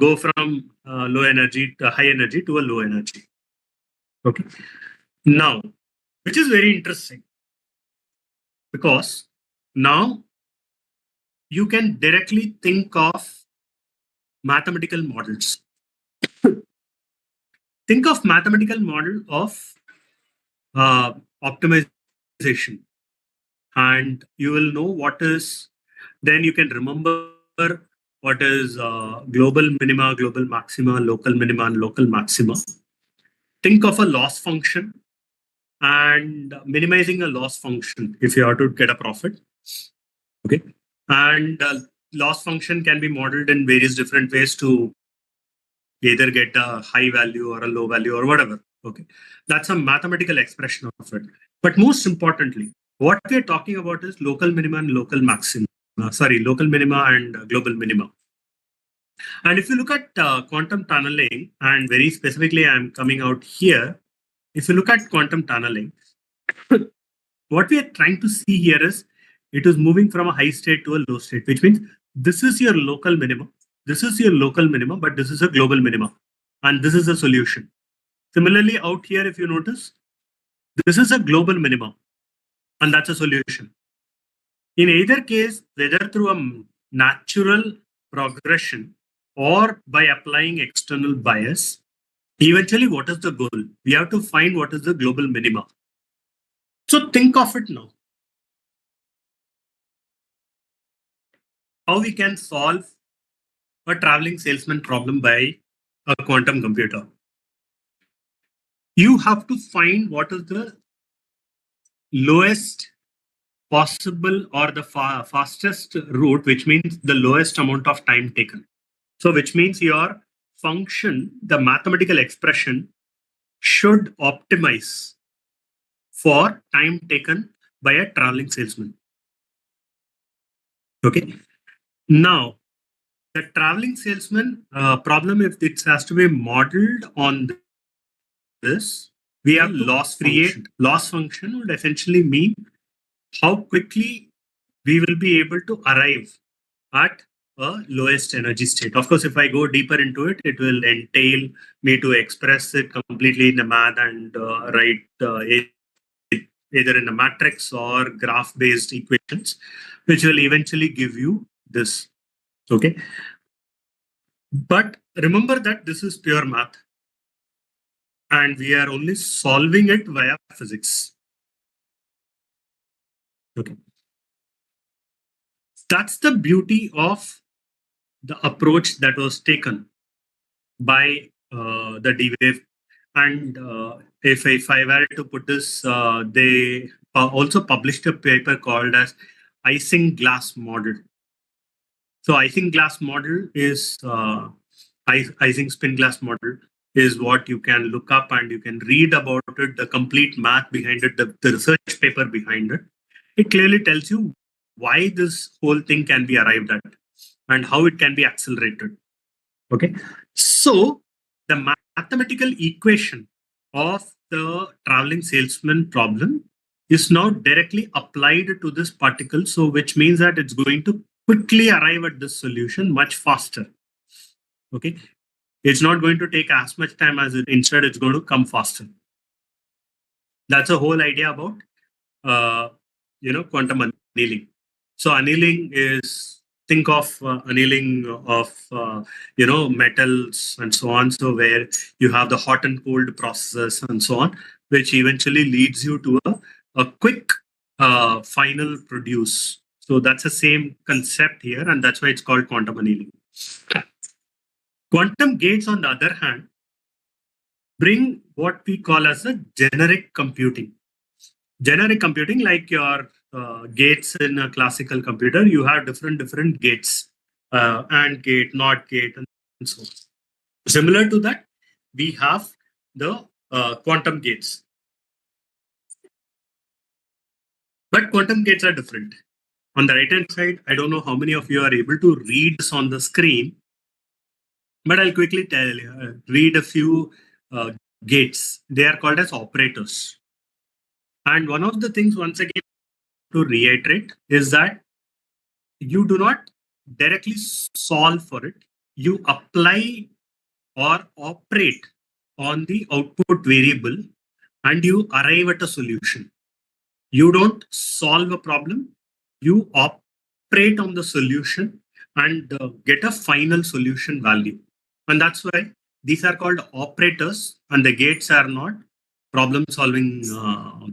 go from low energy to high energy to a low energy. Okay. Now, which is very interesting because now you can directly think of mathematical models. Think of mathematical model of optimization, and you will know what is. Then you can remember what is global minima, global maxima, local minima, and local maxima. Think of a loss function and minimizing a loss function if you are to get a profit. Okay, and loss function can be modeled in various different ways to either get a high value or a low value or whatever. Okay, that's a mathematical expression of it. But most importantly, what we're talking about is local minima and local maxima. Local minima and global minima. And if you look at quantum tunneling, and very specifically, I'm coming out here. If you look at quantum tunneling, what we are trying to see here is it is moving from a high state to a low state, which means this is your local minimum. This is your local minimum, but this is a global minimum. And this is a solution. Similarly, out here, if you notice, this is a global minimum, and that's a solution. In either case, whether through a natural progression or by applying external bias, eventually, what is the goal? We have to find what is the global minima. So think of it now. How we can solve a traveling salesman problem by a quantum computer. You have to find what is the lowest possible or the fastest route, which means the lowest amount of time taken. So which means your function, the mathematical expression, should optimize for time taken by a traveling salesman. Okay. Now, the traveling salesman problem, if it has to be modeled on this, we have loss function. Loss function would essentially mean how quickly we will be able to arrive at a lowest energy state. Of course, if I go deeper into it, it will entail me to express it completely in the math and write either in a matrix or graph-based equations, which will eventually give you this. Okay. But remember that this is pure math, and we are only solving it via physics. Okay. That's the beauty of the approach that was taken by the D-Wave. And if I were to put this, they also published a paper called as Isinglass model. So Isinglass model is Ising spin glass model is what you can look up and you can read about it, the complete math behind it, the research paper behind it. It clearly tells you why this whole thing can be arrived at and how it can be accelerated. Okay, so the mathematical equation of the traveling salesman problem is now directly applied to this particle. So which means that it's going to quickly arrive at this solution much faster. Okay, it's not going to take as much time as it, instead it's going to come faster. That's the whole idea about quantum annealing. So annealing is, think of annealing of metals and so on. So where you have the hot and cold processes and so on, which eventually leads you to a quick final produce. So that's the same concept here, and that's why it's called quantum annealing. Quantum gates, on the other hand, bring what we call as a generic computing. Generic computing, like your gates in a classical computer, you have different gates, AND gate, NOT gate, and so on. Similar to that, we have the quantum gates. But quantum gates are different. On the right-hand side, I don't know how many of you are able to read this on the screen, but I'll quickly read a few gates. They are called as operators. And one of the things, once again, to reiterate, is that you do not directly solve for it. You apply or operate on the output variable and you arrive at a solution. You don't solve a problem, you operate on the solution and get a final solution value. And that's why these are called operators and the gates are not problem solving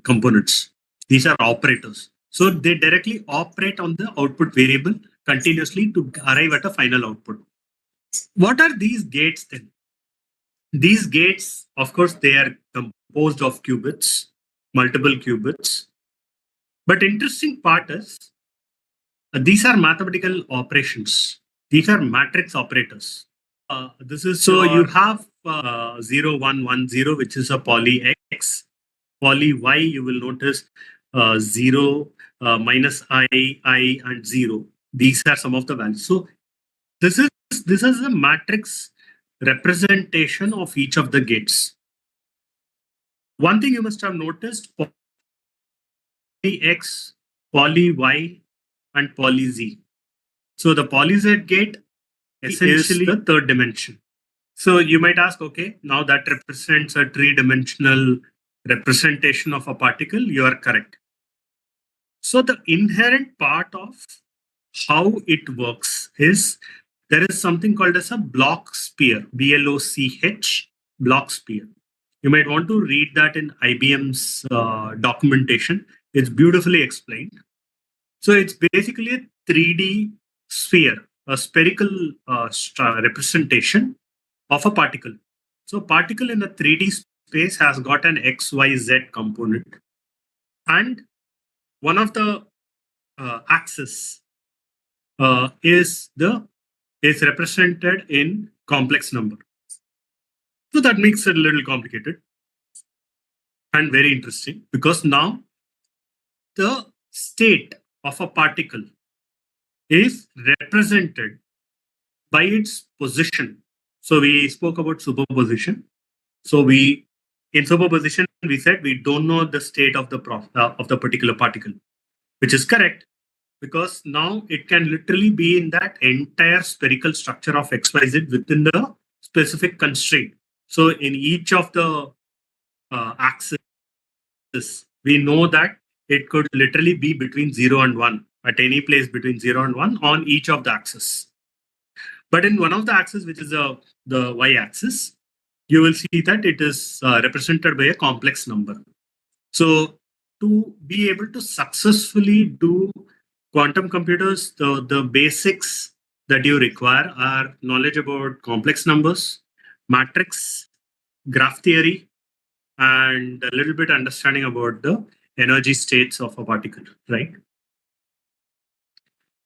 components. These are operators. So they directly operate on the output variable continuously to arrive at a final output. What are these gates then? These gates, of course, they are composed of qubits, multiple qubits. But interesting part is these are mathematical operations. These are matrix operators. This is so you have 0, 1, 1, 0, which is a poly X. Poly Y, you will notice 0, minus I, and 0. These are some of the values. So this is a matrix representation of each of the gates. One thing you must have noticed, poly X, poly Y, and poly Z. So the poly Z gate essentially is the third dimension. So you might ask, okay, now that represents a three-dimensional representation of a particle. You are correct. So the inherent part of how it works is there is something called as a Bloch sphere, BLOCH, Bloch sphere. You might want to read that in IBM's documentation. It's beautifully explained. So it's basically a 3D sphere, a spherical representation of a particle. So particle in a 3D space has got an XYZ component. And one of the axis is represented in complex number. So that makes it a little complicated and very interesting because now the state of a particle is represented by its position. So we spoke about superposition. So in superposition, we said we don't know the state of the particular particle, which is correct because now it can literally be in that entire spherical structure of XYZ within the specific constraint. So in each of the axes, we know that it could literally be between 0 and 1 at any place between 0 and 1 on each of the axes. But in one of the axes, which is the y-axis, you will see that it is represented by a complex number. So to be able to successfully do quantum computers, the basics that you require are knowledge about complex numbers, matrix, graph theory, and a little bit understanding about the energy states of a particle, right?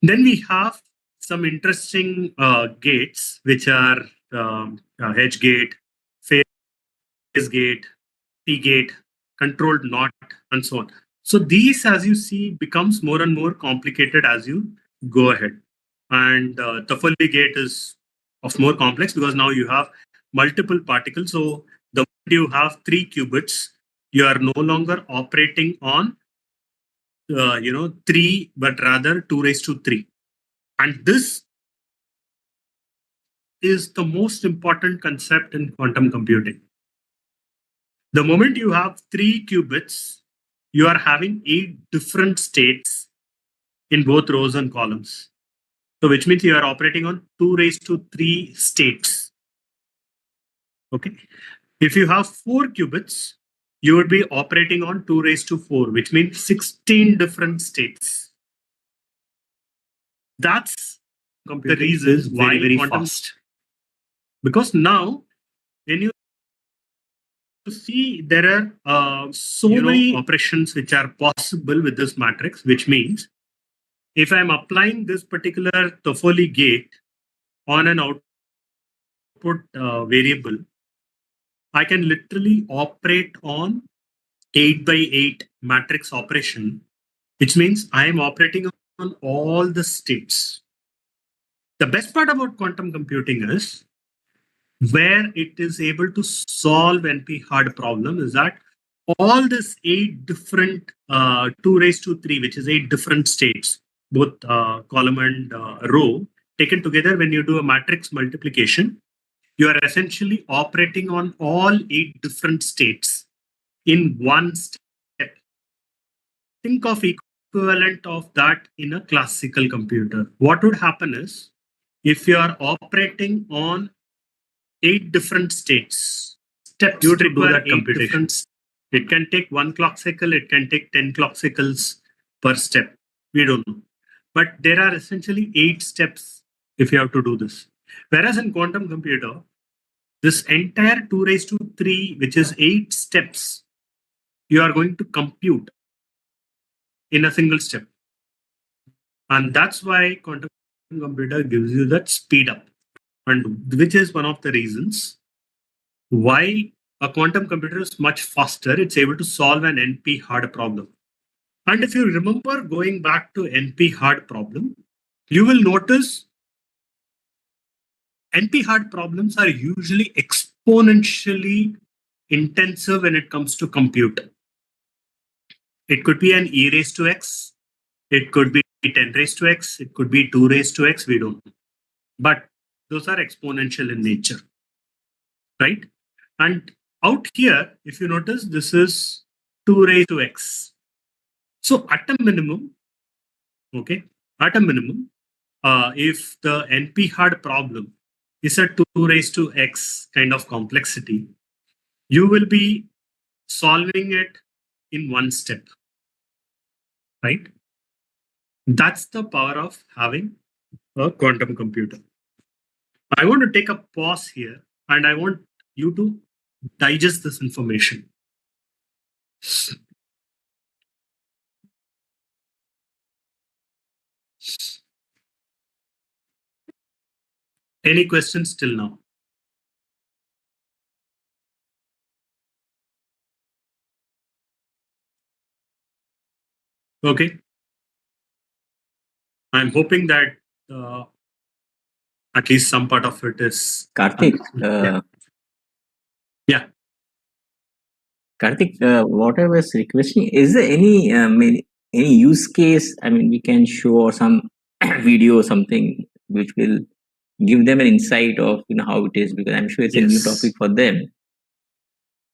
Then we have some interesting gates, which are H gate, phase gate, T gate, controlled NOT, and so on. So these, as you see, becomes more and more complicated as you go ahead. And the Toffoli gate is of more complex because now you have multiple particles. So the moment you have 3 qubits, you are no longer operating on 3, but rather 2 raised to 3. And this is the most important concept in quantum computing. The moment you have 3 qubits, you are having 8 different states in both rows and columns. So which means you are operating on 2 raised to 3 states. Okay. If you have 4 qubits, you would be operating on 2 raised to 4, which means 16 different states. That's the reason why very fast. Because now, when you see there are so many operations which are possible with this matrix, which means if I'm applying this particular Toffoli gate on an output variable, I can literally operate on 8 by 8 matrix operation, which means I am operating on all the states. The best part about quantum computing is where it is able to solve NP-hard problem is that all these 8 different 2 raised to 3, which is 8 different states, both column and row taken together, when you do a matrix multiplication, you are essentially operating on all 8 different states in one step. Think of equivalent of that in a classical computer. What would happen is, if you are operating on 8 different states, steps you would require that computation. It can take 1 clock cycle, it can take 10 clock cycles per step. We don't know. But there are essentially 8 steps if you have to do this. Whereas in quantum computer, this entire 2 raised to 3, which is 8 steps, you are going to compute in a single step. And that's why quantum computer gives you that speed up, and which is one of the reasons why a quantum computer is much faster. It's able to solve an NP hard problem. And if you remember going back to NP hard problem, you will notice NP hard problems are usually exponentially intensive when it comes to compute. It could be an e raised to x, it could be 10 raised to x, it could be 2 raised to x, we don't know. But those are exponential in nature, right? And out here, if you notice, this is 2 raised to x. So at a minimum, okay, at a minimum, if the NP hard problem is a 2 raised to x kind of complexity, you will be solving it in one step, right? That's the power of having a quantum computer. I want to take a pause here and I want you to digest this information. Any questions till now? Okay. I'm hoping that at least some part of it is. Karthik, Yeah. Karthik, what I was requesting, is there any any use case? I mean, we can show some video or something which will give them an insight of how it is, because I'm sure it's a new Yes. topic for them.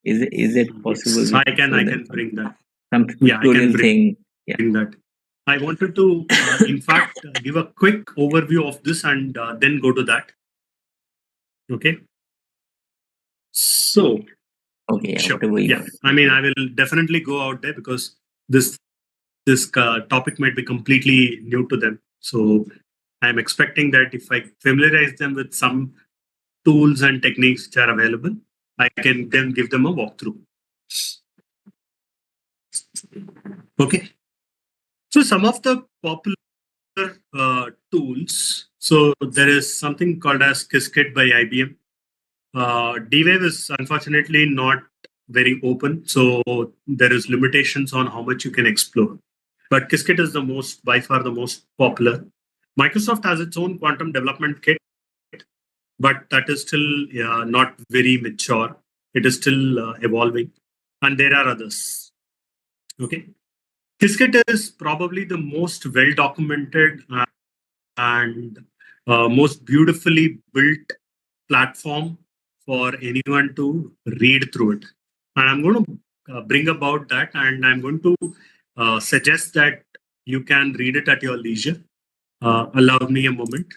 Is it possible? Yes, I can bring that. Some Yeah, I can tutorial thing. bring that. I wanted to, in fact, give a quick overview of this and then go to that. Okay. So, Okay, yeah, sure. whatever you Yeah, want. I mean, I will definitely go out there because this topic might be completely new to them. So, I'm expecting that if I familiarize them with some tools and techniques which are available, I can then give them a walkthrough. Okay. So some of the popular tools. So there is something called as Qiskit by IBM. D-Wave is unfortunately not very open, so there is limitations on how much you can explore. But Qiskit is by far the most popular. Microsoft has its own quantum development kit, but that is still not very mature. It is still evolving, and there are others. Okay. Qiskit is probably the most well documented and most beautifully built platform for anyone to read through it. And I'm going to bring about that, and I'm going to suggest that you can read it at your leisure. Allow me a moment.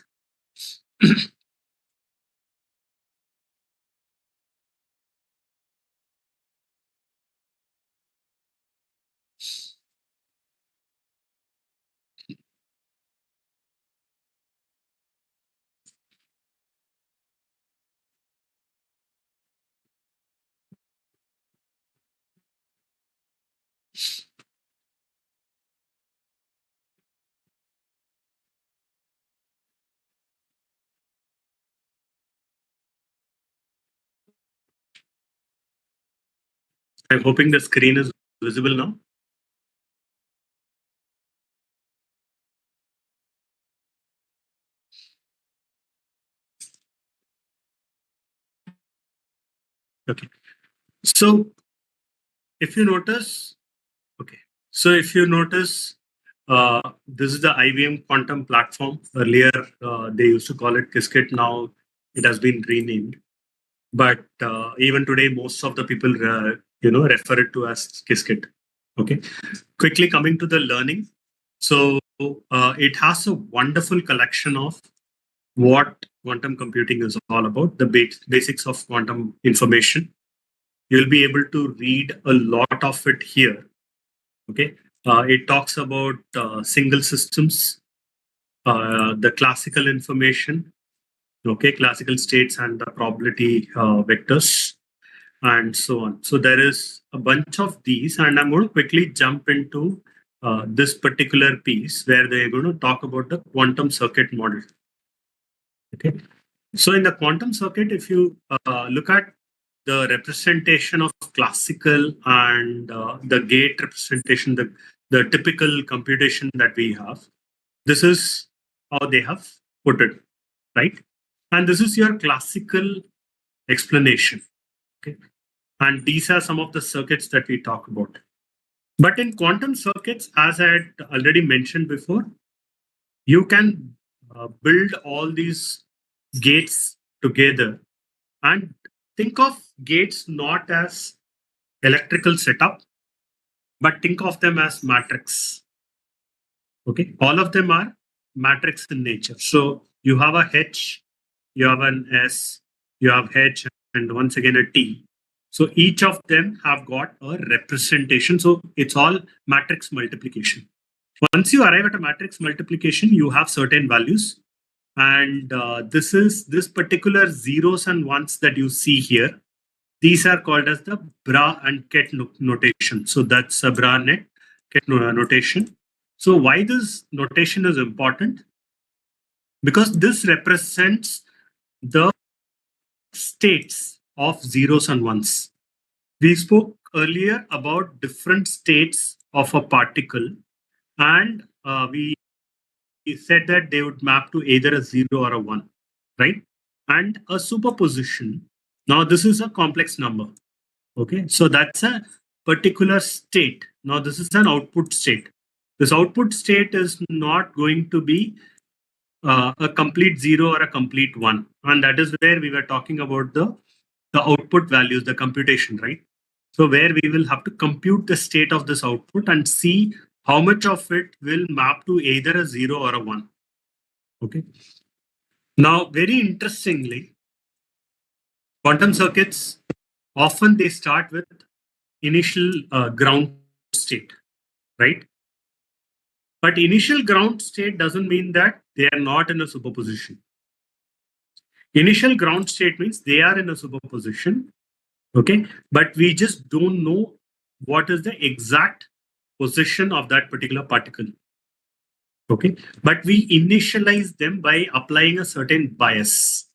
I'm hoping the screen is visible now. Okay. So if you notice, This is the IBM quantum platform. Earlier, they used to call it Qiskit. Now it has been renamed. But even today, most of the people, refer it to as Qiskit. Okay. Quickly coming to the learning. So it has a wonderful collection of what quantum computing is all about, the basics of quantum information. You'll be able to read a lot of it here. Okay. It talks about single systems, the classical information, okay, classical states and the probability vectors, and so on. So there is a bunch of these, and I'm going to quickly jump into this particular piece where they're going to talk about the quantum circuit model. Okay. So in the quantum circuit, if you look at the representation of classical and the gate representation, the typical computation that we have, this is how they have put it, right? And this is your classical explanation. Okay. And these are some of the circuits that we talk about. But in quantum circuits, as I had already mentioned before, you can build all these gates together and think of gates not as electrical setup, but think of them as matrix. Okay, all of them are matrix in nature. So you have a H, you have an S, you have H, and once again a T. So each of them have got a representation. So it's all matrix multiplication. Once you arrive at a matrix multiplication, you have certain values. And this particular zeros and ones that you see here, these are called as the bra and ket notation. So that's a bra net ket notation. So why this notation is important? Because this represents the states of zeros and ones. We spoke earlier about different states of a particle, and we said that they would map to either a 0 or a 1, right? And a superposition. Now, this is a complex number. Okay, so that's a particular state. Now, this is an output state. This output state is not going to be a complete 0 or a complete 1. And that is where we were talking about the output values, the computation, right? So where we will have to compute the state of this output and see how much of it will map to either a 0 or a 1. Okay. Now, very interestingly, quantum circuits, often they start with initial ground state, right? But initial ground state doesn't mean that they are not in a superposition. Initial ground state means they are in a superposition, okay? But we just don't know what is the exact position of that particular particle. Okay, but we initialize them by applying a certain bias.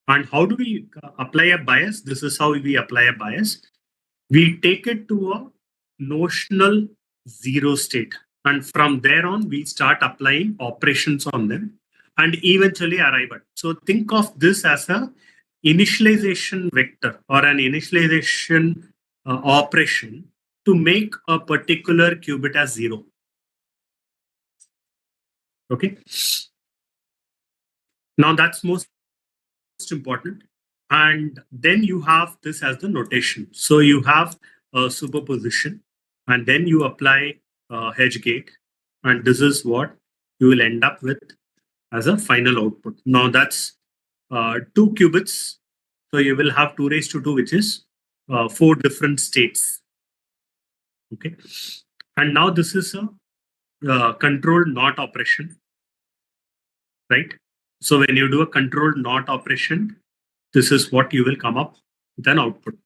And how do we apply a bias? This is how we apply a bias. We take it to a notional 0 state. And from there on, we start applying operations on them and eventually arrive at. So think of this as a initialization vector or an initialization operation to make a particular qubit as 0. Okay. Now that's most important. And then you have this as the notation. So you have a superposition and then you apply hedge gate. And this is what you will end up with as a final output. Now that's 2 qubits. So you will have 2 raised to 2, which is 4 different states. Okay. And now this is a controlled NOT operation, right? So when you do a controlled NOT operation, this is what you will come up with an output.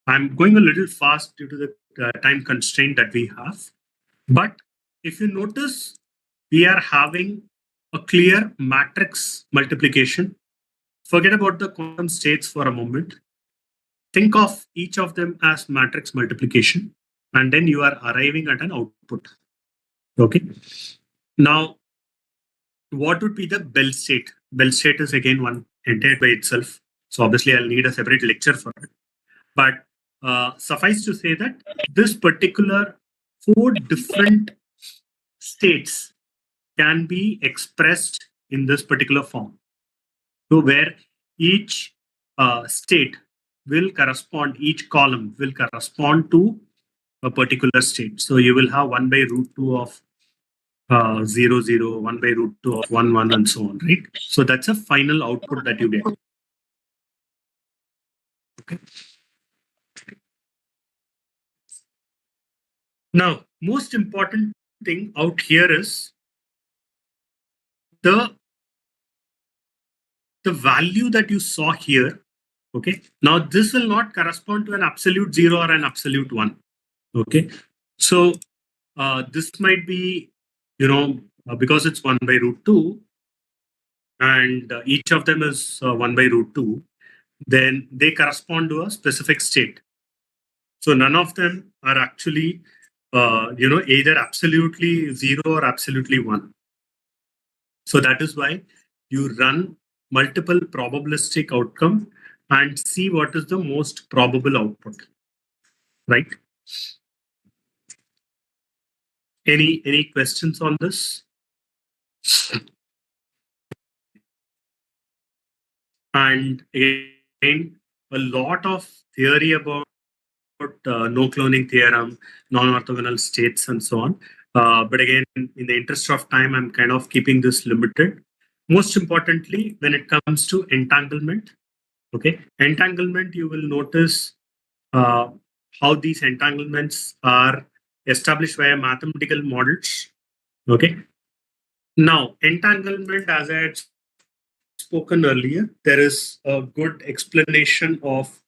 I'm going a little fast due to the time constraint that we have. But if you notice, we are having a clear matrix multiplication. Forget about the quantum states for a moment. Think of each of them as matrix multiplication, and then you are arriving at an output. Okay. Now, what would be the Bell state? Bell state is again one entire by itself. So obviously I'll need a separate lecture for it. But suffice to say that this particular 4 different states can be expressed in this particular form. So where each state will correspond, each column will correspond to a particular state. So you will have 1 by root 2 of 0, 0, 1 by root 2 of 1, 1, and so on, right? So that's a final output that you get. Okay. Now, most important thing out here is the value that you saw here. Okay. Now, this will not correspond to an absolute 0 or an absolute 1. Okay. So this might be, because it's 1 by root 2, and each of them is 1 by root 2, then they correspond to a specific state. So none of them are actually, either absolutely 0 or absolutely 1. So that is why you run multiple probabilistic outcome and see what is the most probable output, right? Any questions on this? And again, a lot of theory about no cloning theorem, non-orthogonal states, and so on. But again, in the interest of time, I'm kind of keeping this limited. Most importantly, when it comes to entanglement, okay, entanglement, you will notice how these entanglements are established via mathematical models. Okay. Now, entanglement, as I had spoken earlier, there is a good explanation of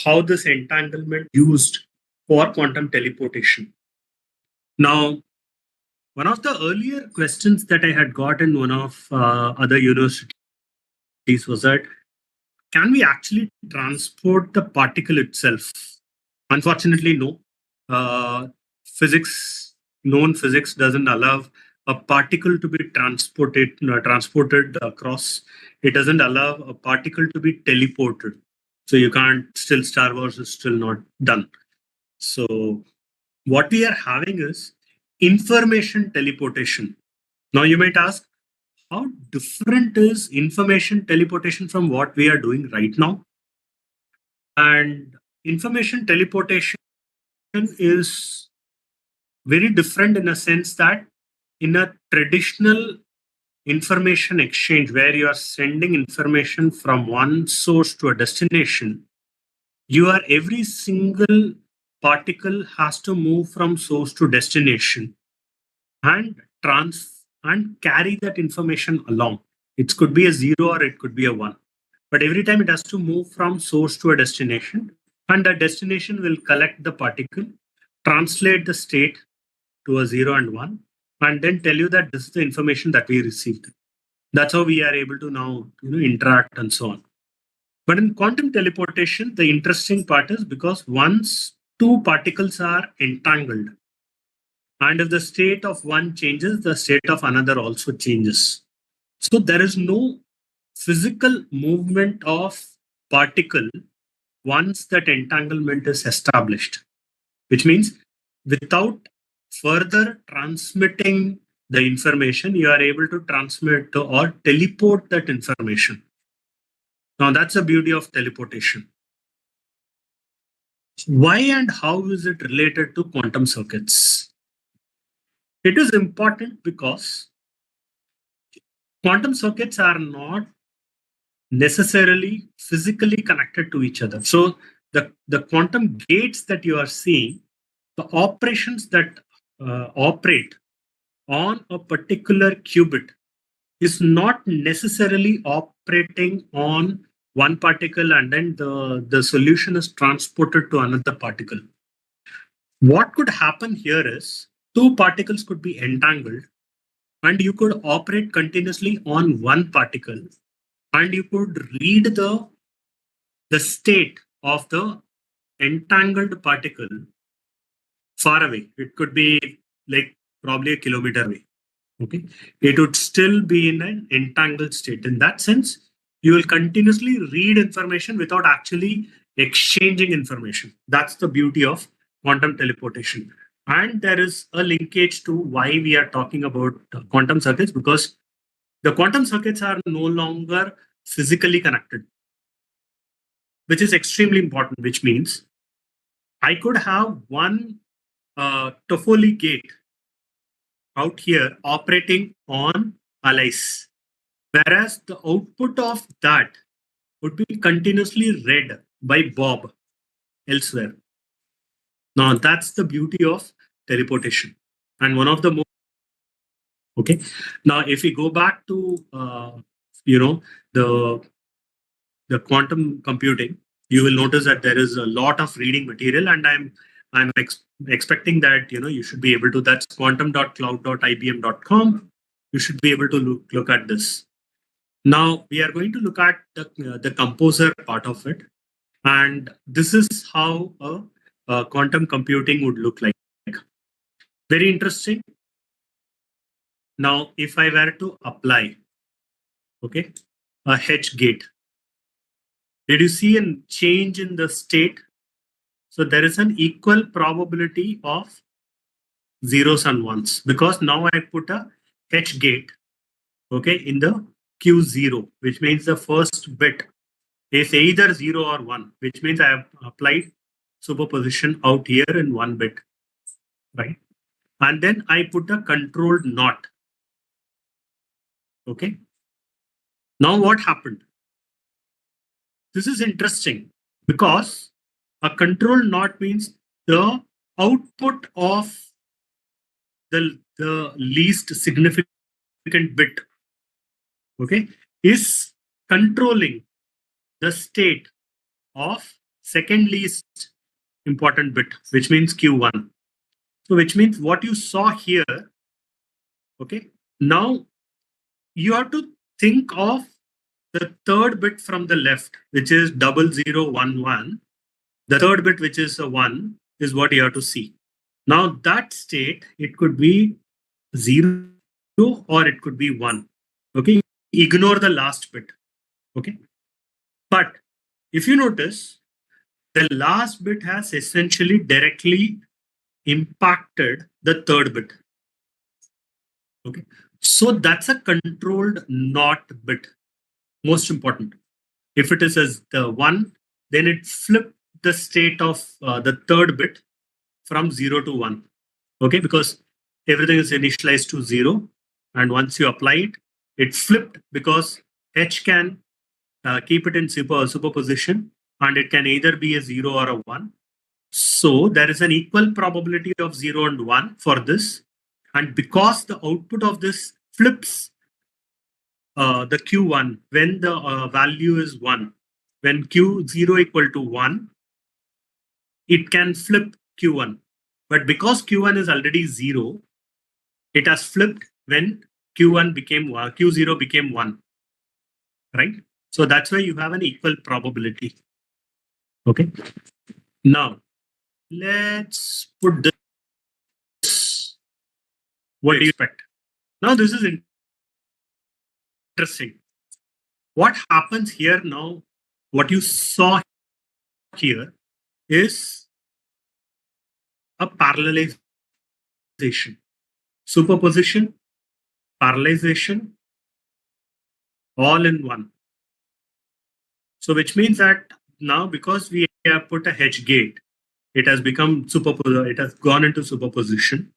how this entanglement used for quantum teleportation. Now, one of the earlier questions that I had got in one of other universities was that, can we actually transport the particle itself? Unfortunately, no. Known physics doesn't allow a particle to be transported across. It doesn't allow a particle to be teleported. So you can't, still Star Wars is still not done. So what we are having is information teleportation. Now you might ask, how different is information teleportation from what we are doing right now? And information teleportation is very different in a sense that in a traditional information exchange where you are sending information from one source to a destination, every single particle has to move from source to destination and carry that information along. It could be a 0 or it could be a 1. But every time it has to move from source to a destination, and the destination will collect the particle, translate the state to a 0 and 1, and then tell you that this is the information that we received. That's how we are able to now interact and so on. But in quantum teleportation, the interesting part is because once two particles are entangled, and if the state of one changes, the state of another also changes. So there is no physical movement of particle once that entanglement is established, which means without further transmitting the information, you are able to transmit or teleport that information. Now that's the beauty of teleportation. Why and how is it related to quantum circuits? It is important because quantum circuits are not necessarily physically connected to each other. So the quantum gates that you are seeing, the operations that operate on a particular qubit is not necessarily operating on one particle and then the solution is transported to another particle. What could happen here is two particles could be entangled and you could operate continuously on one particle and you could read the state of the entangled particle far away. It could be like probably a kilometer away. Okay, it would still be in an entangled state. In that sense, you will continuously read information without actually exchanging information. That's the beauty of quantum teleportation. And there is a linkage to why we are talking about quantum circuits, because the quantum circuits are no longer physically connected, which is extremely important, which means I could have one Toffoli gate out here operating on Alice, whereas the output of that would be continuously read by Bob elsewhere. Now, that's the beauty of teleportation. And one of the most, okay. Now, if we go back to, the quantum computing, you will notice that there is a lot of reading material, and I'm expecting that you should be able to. That's quantum.cloud.ibm.com. You should be able to look at this. Now we are going to look at the composer part of it, and this is how a quantum computing would look like. Very interesting. Now, if I were to apply, okay, a H gate, did you see a change in the state? So there is an equal probability of zeros and ones, because now I put a H gate, okay, in the Q0, which means the first bit is either 0 or 1, which means I have applied superposition out here in one bit, right? And then I put a controlled NOT. Okay. Now what happened? This is interesting because a controlled NOT means the output of the least significant bit, okay, is controlling the state of second least important bit, which means Q1. So which means what you saw here, okay, now you have to think of the third bit from the left, which is 0011. The third bit, which is a 1, is what you have to see. Now that state, it could be 0 or it could be 1. Okay, ignore the last bit. Okay, but if you notice, the last bit has essentially directly impacted the third bit. Okay, so that's a controlled NOT bit. Most important. If it is as the 1, then it flipped the state of the third bit from 0 to 1. Okay, because everything is initialized to 0, and once you apply it, it flipped because H can keep it in superposition, and it can either be a 0 or a 1. So there is an equal probability of 0 and 1 for this. And because the output of this flips the Q1 when the value is 1, when Q0 equal to 1, it can flip Q1. But because Q1 is already 0, it has flipped when Q1 became 1, Q0 became 1, right? So that's why you have an equal probability. Okay. Now, let's put this. What do you expect? Now, this is interesting. What happens here now, what you saw here is a parallelization, superposition, parallelization, all in one. So which means that now because we have put a H gate, it has become it has gone into superposition,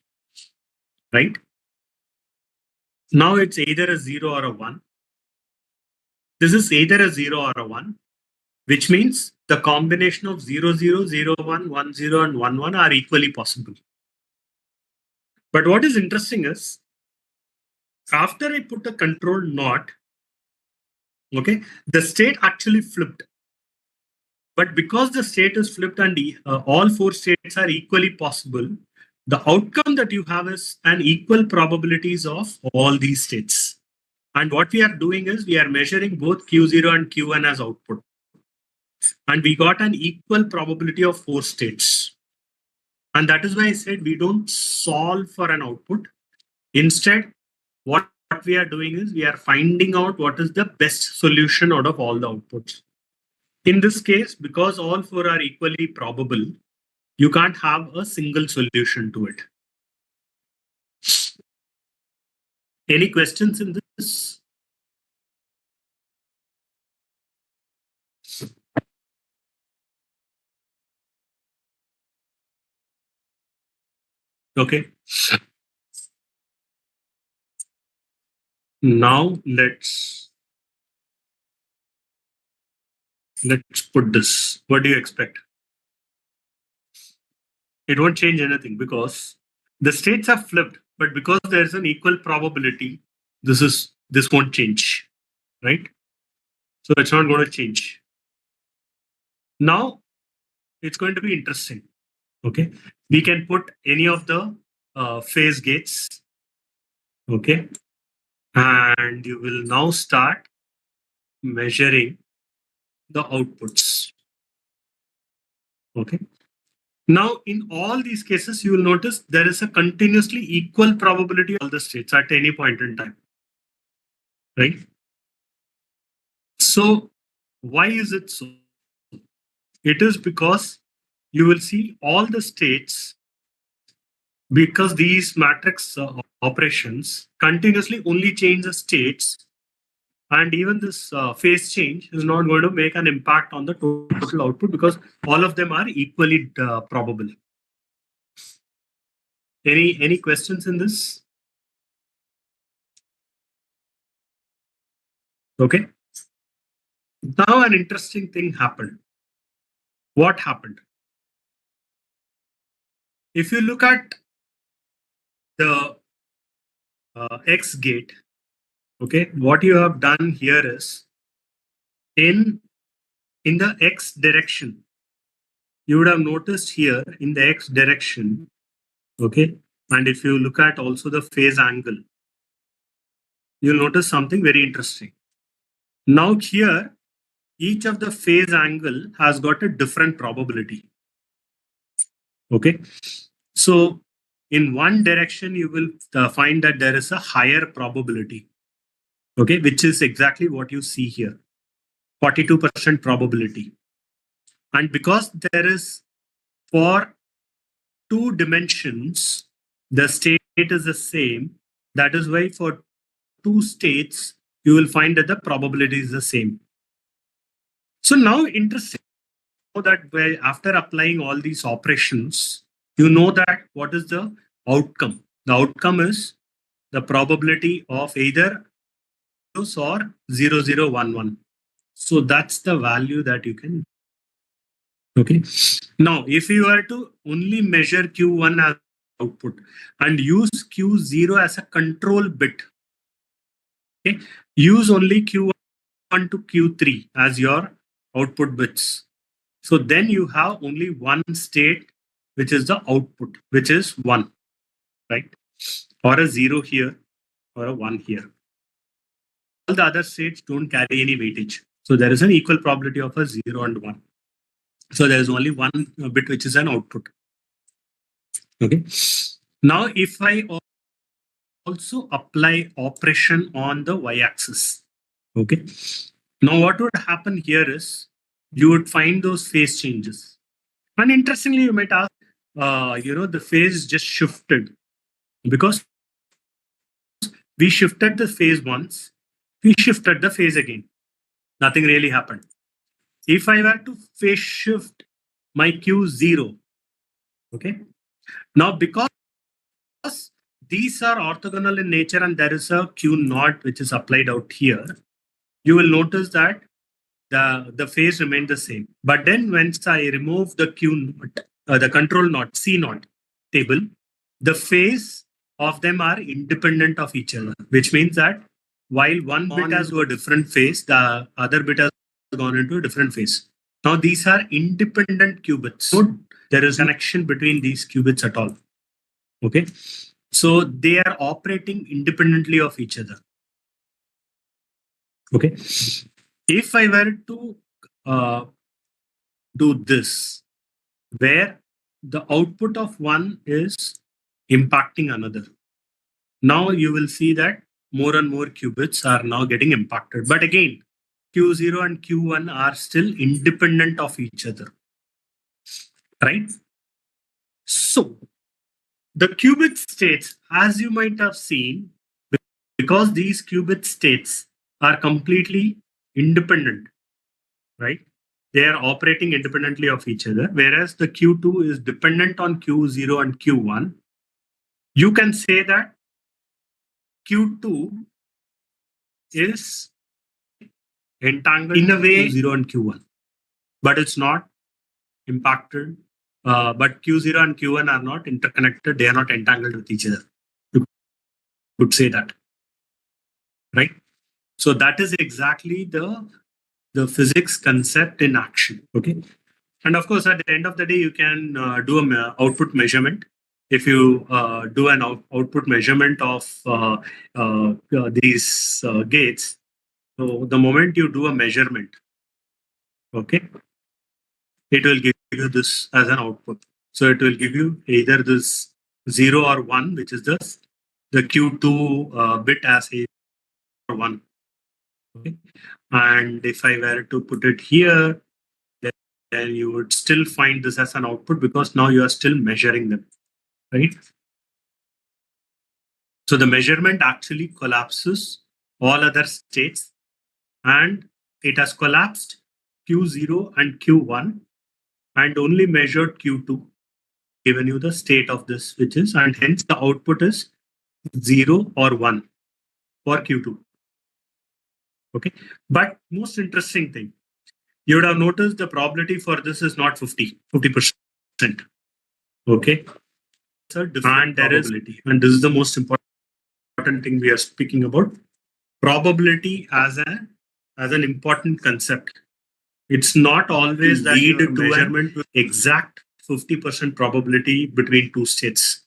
right? Now it's either a 0 or a 1. This is either a 0 or a 1, which means the combination of 0, 0, 0, 1, 1, 0 and 1, 1 are equally possible. But what is interesting is, after I put a control NOT, okay, the state actually flipped. But because the state is flipped and all 4 states are equally possible, the outcome that you have is an equal probabilities of all these states. And what we are doing is we are measuring both Q0 and Q1 as output. And we got an equal probability of 4 states. And that is why I said we don't solve for an output. Instead, what we are doing is we are finding out what is the best solution out of all the outputs. In this case, because all 4 are equally probable, You can't have a single solution to it. Any questions in this? Okay. Now let's put this. What do you expect? It won't change anything because the states have flipped, but because there's an equal probability, this won't change, right? So it's not going to change. Now it's going to be interesting. Okay, we can put any of the phase gates. Okay, and you will now start measuring the outputs. Okay. Now, in all these cases, you will notice there is a continuously equal probability of all the states at any point in time, right? So, why is it so? It is because you will see all the states, because these matrix operations continuously only change the states, and even this phase change is not going to make an impact on the total output because all of them are equally probable. Any questions in this? Okay. Now an interesting thing happened. What happened? If you look at the X gate, okay, what you have done here is in the X direction, you would have noticed here in the X direction, okay, and if you look at also the phase angle, you'll notice something very interesting. Now here, each of the phase angle has got a different probability. Okay, so in one direction, you will find that there is a higher probability, okay, which is exactly what you see here, 42% probability. And because there is for 2 dimensions, the state is the same. That is why for 2 states, you will find that the probability is the same. So now interesting that after applying all these operations, you know that what is the outcome. The outcome is the probability of either or 0011. So that's the value that you can. Okay. Now, if you were to only measure Q1 as output and use Q0 as a control bit, okay, use only Q1 to Q3 as your output bits. So then you have only one state, which is the output, which is 1, right? Or a 0 here, or a 1 here. All the other states don't carry any weightage. So there is an equal probability of a 0 and 1. So there is only one bit which is an output. Okay. Now, if I also apply operation on the y-axis, okay. Now, what would happen here is you would find those phase changes. And interestingly, you might ask, the phase just shifted because we shifted the phase once, we shifted the phase again. Nothing really happened. If I were to phase shift my Q0, okay. Now, because these are orthogonal in nature and there is a Q0 which is applied out here, you will notice that the phase remained the same. But then once I remove the Q0, the control knot, C knot table, the phase of them are independent of each other, which means that while one bit has to a different phase, the other bit has gone into a different phase. Now these are independent qubits. So there is a connection between these qubits at all. Okay. So they are operating independently of each other. Okay. If I were to do this, where the output of one is impacting another, now you will see that more and more qubits are now getting impacted. But again, Q0 and Q1 are still independent of each other, right? So the qubit states, as you might have seen, because these qubit states are completely independent, right? They are operating independently of each other, whereas the Q2 is dependent on Q0 and Q1. You can say that Q2 is entangled in a way Q0 and Q1, but it's not impacted. But Q0 and Q1 are not interconnected. They are not entangled with each other. You could say that, right? So that is exactly the physics concept in action. Okay. And of course, at the end of the day, you can do an output measurement. If you do an output measurement of these gates, so the moment you do a measurement, okay, it will give you this as an output. So it will give you either this 0 or 1, which is the Q2 bit as a or 1. Okay. And if I were to put it here, then you would still find this as an output because now you are still measuring them, right? So the measurement actually collapses all other states, and it has collapsed Q0 and Q1 and only measured Q2, given you the state of the switches, and hence the output is 0 or 1 for Q2. Okay, but most interesting thing, you would have noticed the probability for this is not 50%. Okay, it's a different probability, and this is the most important thing we are speaking about. Probability as an important concept. It's not always that lead to measurement with exact 50% probability between two states.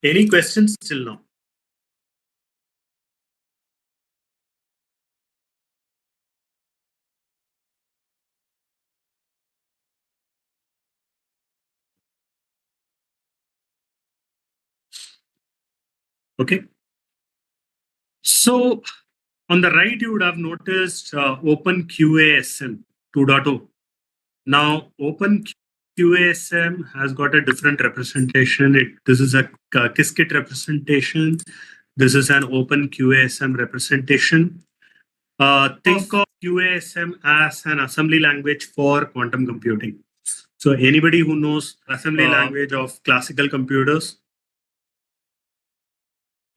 Any questions till now? Okay. So on the right, you would have noticed Open QASM 2.0. Now, Open QASM has got a different representation. This is a Qiskit representation. This is an Open QASM representation. Think of QASM as an assembly language for quantum computing. So anybody who knows assembly language of classical computers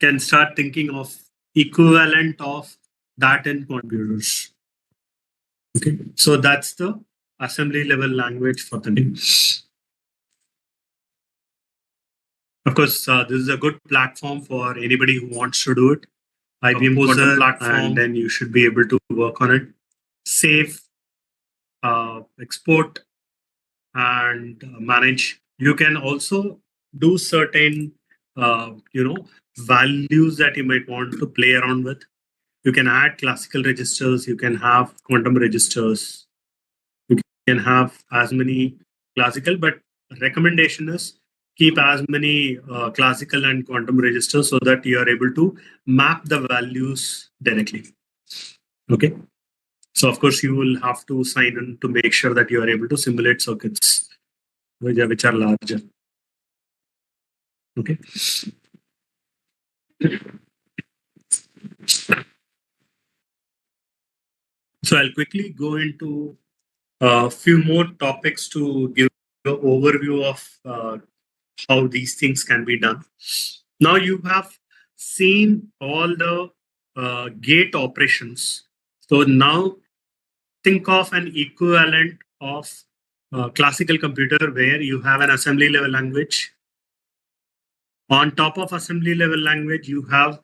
can start thinking of equivalent of that in computers. Okay, so that's the assembly level language for the name. Of course, this is a good platform for anybody who wants to do it. IBM Quantum platform, and then you should be able to work on it. Save, export, and manage. You can also do certain, values that you might want to play around with. You can add classical registers. You can have quantum registers. You can have as many classical, but recommendation is keep as many classical and quantum registers so that you are able to map the values directly. Okay. So of course you will have to sign in to make sure that you are able to simulate circuits which are larger. Okay. So I'll quickly go into a few more topics to give an overview of how these things can be done. Now you have seen all the gate operations. So now think of an equivalent of classical computer where you have an assembly level language. On top of assembly level language, you have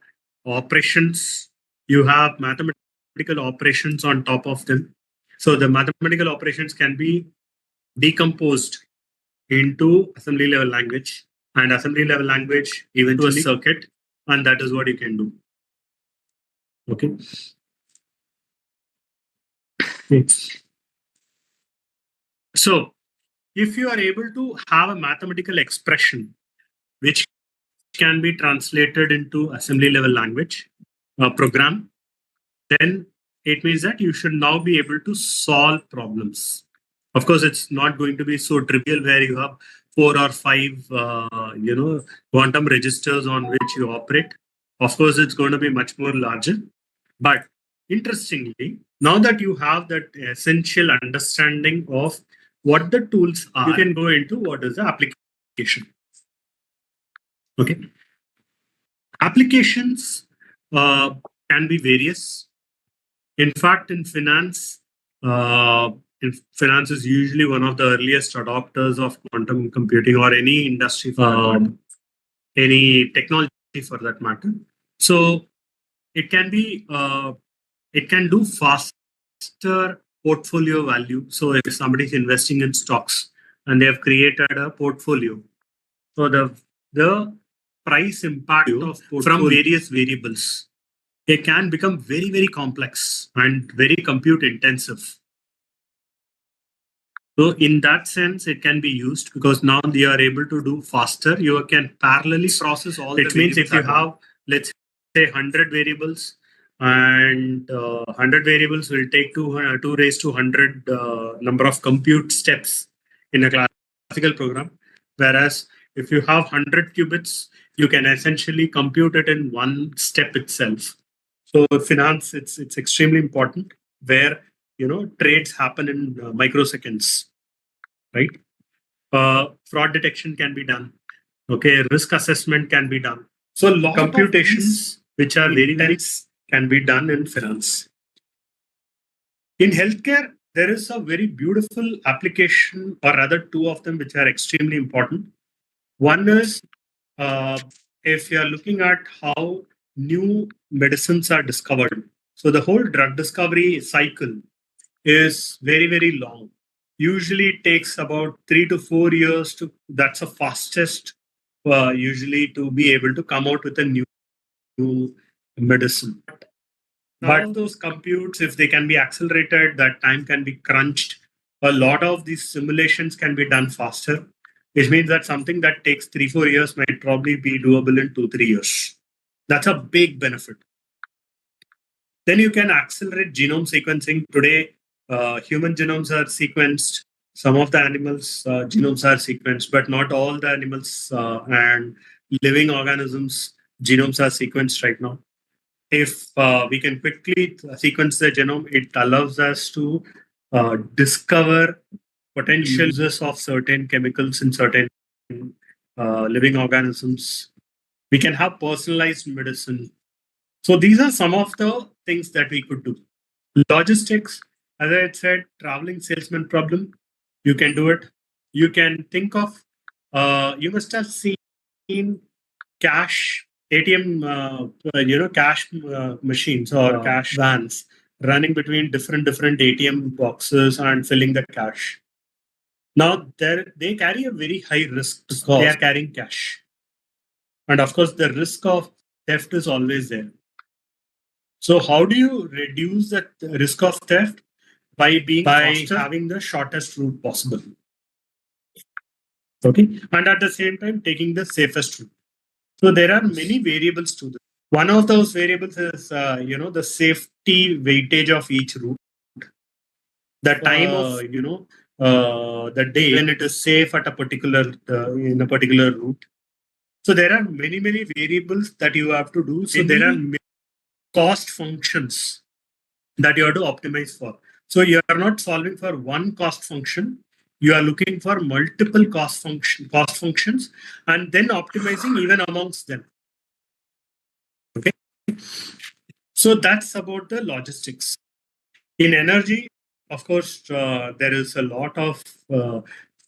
operations, you have mathematical operations on top of them. So the mathematical operations can be decomposed into assembly level language, and assembly level language eventually a circuit, and that is what you can do. Okay. So if you are able to have a mathematical expression which can be translated into assembly level language program, then it means that you should now be able to solve problems. Of course, it's not going to be so trivial where you have 4 or 5, quantum registers on which you operate. Of course, it's going to be much more larger. But interestingly, now that you have that essential understanding of what the tools are, you can go into what is the application. Okay. Applications can be various. In fact, in finance is usually one of the earliest adopters of quantum computing or any industry any technology for that matter. So it can be it can do faster portfolio value. So if somebody is investing in stocks and they have created a portfolio, so the price impact of from various variables, it can become very, very complex and very compute intensive. So in that sense, it can be used because now they are able to do faster. You can parallelly process all. It means if you have, let's say, 100 variables, and 100 variables will take 2 raised to 100 number of compute steps in a classical program. Whereas if you have 100 qubits, you can essentially compute it in one step itself. So finance, it's extremely important where trades happen in microseconds, right? Fraud detection can be done. Okay, risk assessment can be done. So lot computations which are very dense can be done in finance. In healthcare, there is a very beautiful application, or rather two of them, which are extremely important. One is if you are looking at how new medicines are discovered. So the whole drug discovery cycle is very, very long. Usually it takes about 3 to 4 years to, that's the fastest usually to be able to come out with a new medicine. But those computes, if they can be accelerated, that time can be crunched. A lot of these simulations can be done faster, which means that something that takes 3-4 years might probably be doable in 2-3 years. That's a big benefit. Then you can accelerate genome sequencing. Today, human genomes are sequenced. Some of the animals' genomes are sequenced, but not all the animals and living organisms' genomes are sequenced right now. If we can quickly sequence the genome, it allows us to discover potential uses of certain chemicals in certain living organisms. We can have personalized medicine. So these are some of the things that we could do. Logistics, as I said, traveling salesman problem, you can do it. You can think of, you must have seen cash ATM, cash machines or cash vans running between different ATM boxes and filling the cash. Now they carry a very high risk because they are carrying cash, and of course the risk of theft is always there. So how do you reduce the risk of theft? By having the shortest route possible. Okay, and at the same time taking the safest route. So there are many variables to this. One of those variables is the safety weightage of each route, the time of the day when it is safe at a particular in a particular route. So there are many variables that you have to do. So there are cost functions that you have to optimize for. So you are not solving for one cost function. You are looking for multiple cost functions, and then optimizing even amongst them. Okay. So that's about the logistics. In energy, of course, there is a lot of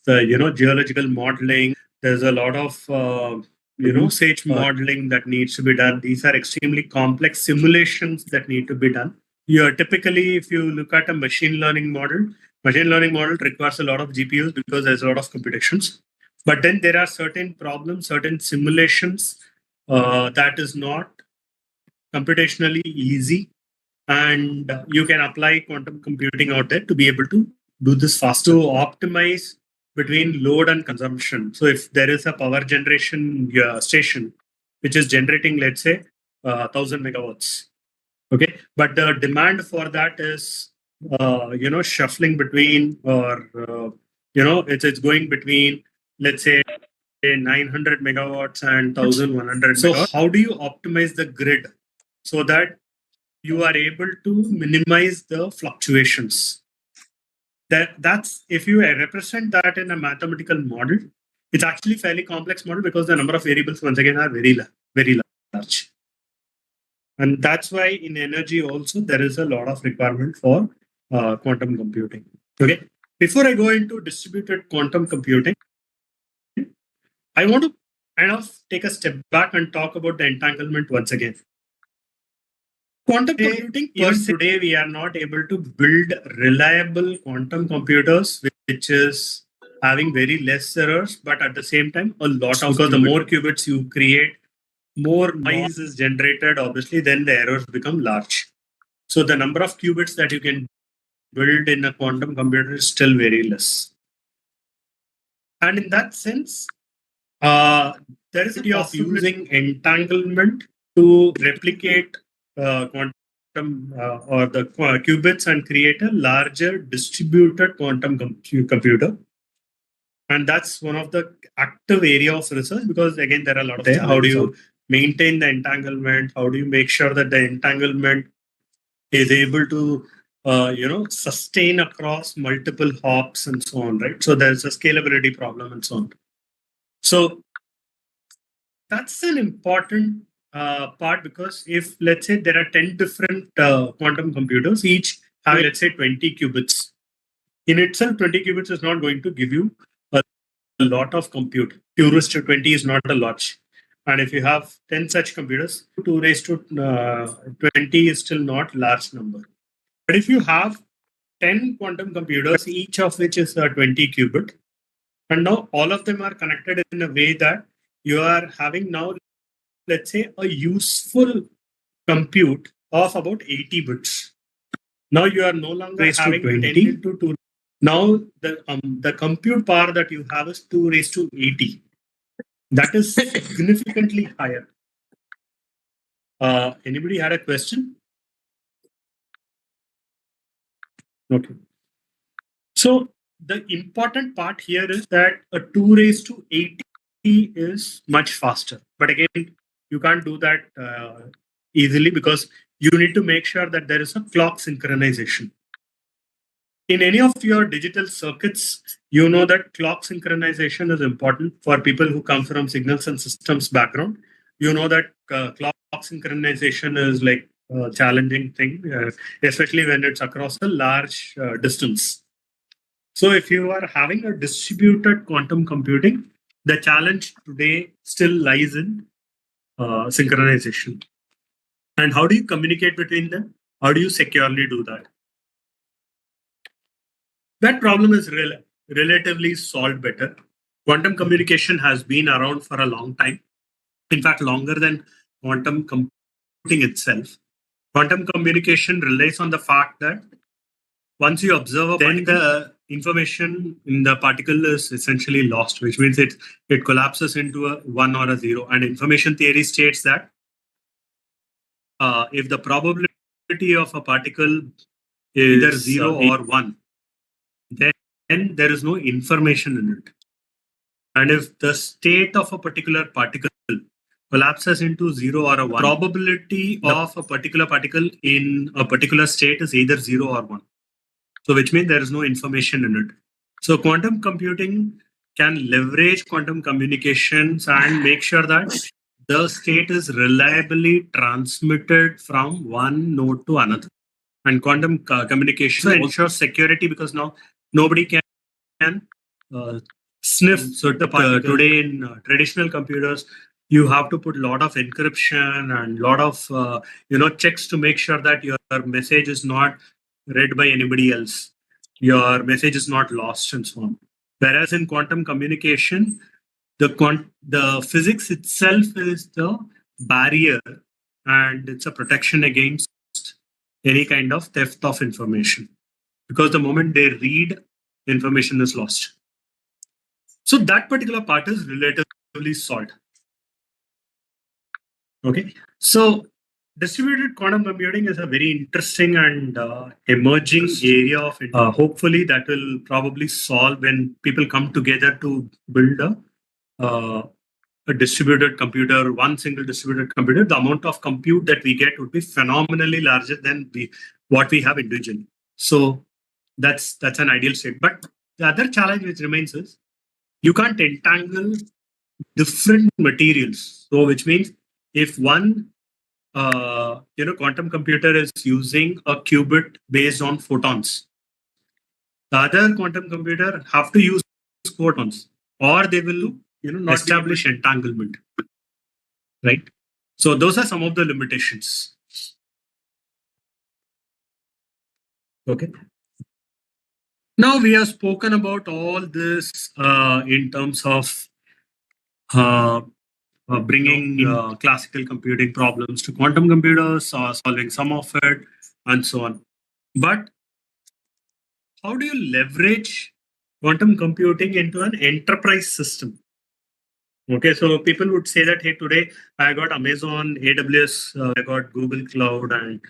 geological modeling. There's a lot of usage modeling that needs to be done. These are extremely complex simulations that need to be done. Typically, if you look at a machine learning model requires a lot of GPUs because there's a lot of computations. But then there are certain problems, certain simulations that is not computationally easy, and you can apply quantum computing out there to be able to do this faster, to optimize between load and consumption. So if there is a power generation station which is generating, let's say, 1000 megawatts, okay, but the demand for that is shuffling between, or it's going between, let's say, 900 megawatts and 1100 megawatts. So how do you optimize the grid so that you are able to minimize the fluctuations? That's if you represent that in a mathematical model, it's actually fairly complex model because the number of variables once again are very large. And that's why in energy also there is a lot of requirement for quantum computing. Okay. Before I go into distributed quantum computing, I want to kind of take a step back and talk about the entanglement once again. Quantum computing, even today, we are not able to build reliable quantum computers, which is having very less errors, but at the same time, a lot of, because the more qubits you create, more noise is generated, obviously, then the errors become large. So the number of qubits that you can build in a quantum computer is still very less. And in that sense, there is a possibility of using entanglement to replicate quantum or the qubits and create a larger distributed quantum computer. And that's one of the active area of research, because again, there are a lot of there. How do you maintain the entanglement? How do you make sure that the entanglement is able to sustain across multiple hops and so on, right? So there's a scalability problem and so on. So that's an important part, because if, let's say, there are 10 different quantum computers, each having, let's say, 20 qubits, in itself, 20 qubits is not going to give you a lot of compute. 2 raised to 20 is not a lot. And if you have 10 such computers, 2 raised to 20 is still not large number. But if you have 10 quantum computers, each of which is a 20 qubit, and now all of them are connected in a way that you are having now, let's say, a useful compute of about 80 bits. Now you are no longer raised having to 20 10 into 2. Now the compute power that you have is 2 raised to 80. That is significantly higher. Anybody had a question? Okay. So the important part here is that a 2 raised to 80 is much faster. But again, you can't do that easily, because you need to make sure that there is a clock synchronization. In any of your digital circuits, you know that clock synchronization is important for people who come from signals and systems background. You know that clock synchronization is like a challenging thing, especially when it's across a large distance. So if you are having a distributed quantum computing, the challenge today still lies in synchronization. And how do you communicate between them? How do you securely do that? That problem is relatively solved better. Quantum communication has been around for a long time. In fact, longer than quantum computing itself. Quantum communication relies on the fact that once you observe a particle, then the information in the particle is essentially lost, which means it collapses into a 1 or a 0. And information theory states that if the probability of a particle is either 0 or 1, then there is no information in it. And if the state of a particular particle collapses into 0 or a 1, probability of a particular particle in a particular state is either 0 or 1. So which means there is no information in it. So quantum computing can leverage quantum communications and make sure that the state is reliably transmitted from one node to another. And quantum communication ensures security, because now nobody can sniff certain particles. Today in traditional computers, you have to put a lot of encryption and a lot of checks to make sure that your message is not read by anybody else. Your message is not lost and so on. Whereas in quantum communication, the physics itself is the barrier, and it's a protection against any kind of theft of information, because the moment they read, information is lost. So that particular part is relatively solved. Okay, so distributed quantum computing is a very interesting and emerging area of hopefully that will probably solve when people come together to build a distributed computer, one single distributed computer. The amount of compute that we get would be phenomenally larger than what we have individually. So that's an ideal state. But the other challenge which remains is you can't entangle different materials. So which means if one quantum computer is using a qubit based on photons, the other quantum computer have to use photons, or they will not establish entanglement, right? So those are some of the limitations. Okay. Now we have spoken about all this in terms of bringing classical computing problems to quantum computers, solving some of it, and so on. But how do you leverage quantum computing into an enterprise system? Okay, so people would say that, hey, today I got Amazon, AWS, I got Google Cloud, and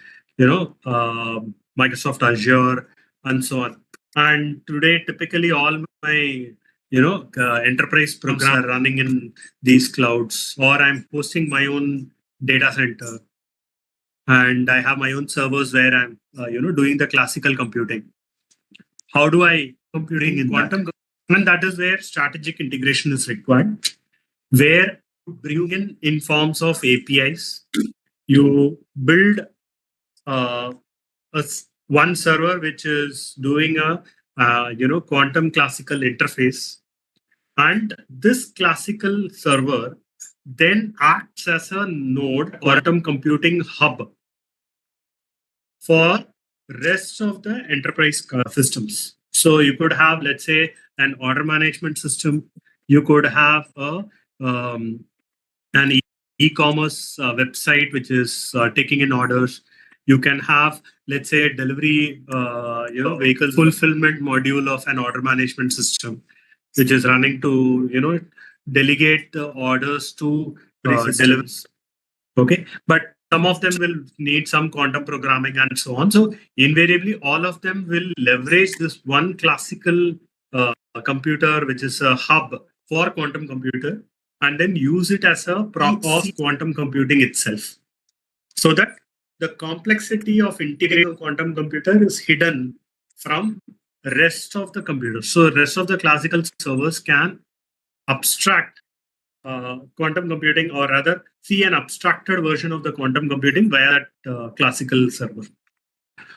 Microsoft Azure, and so on. And today, typically, all my enterprise programs are running in these clouds, or I'm hosting my own data center, and I have my own servers where I'm doing the classical computing. How do I computing in quantum? And that is where strategic integration is required, where you bring in forms of APIs. You build one server which is doing a quantum classical interface, and this classical server then acts as a node, quantum computing hub for rest of the enterprise systems. So you could have, let's say, an order management system. You could have an e-commerce website which is taking in orders. You can have, let's say, a delivery vehicle fulfillment module of an order management system, which is running to delegate the orders to deliveries. Okay, but some of them will need some quantum programming and so on. So invariably, all of them will leverage this one classical computer, which is a hub for quantum computer, and then use it as a prop of quantum computing itself. So that the complexity of integrating a quantum computer is hidden from rest of the computers. So rest of the classical servers can abstract quantum computing, or rather see an abstracted version of the quantum computing via that classical server.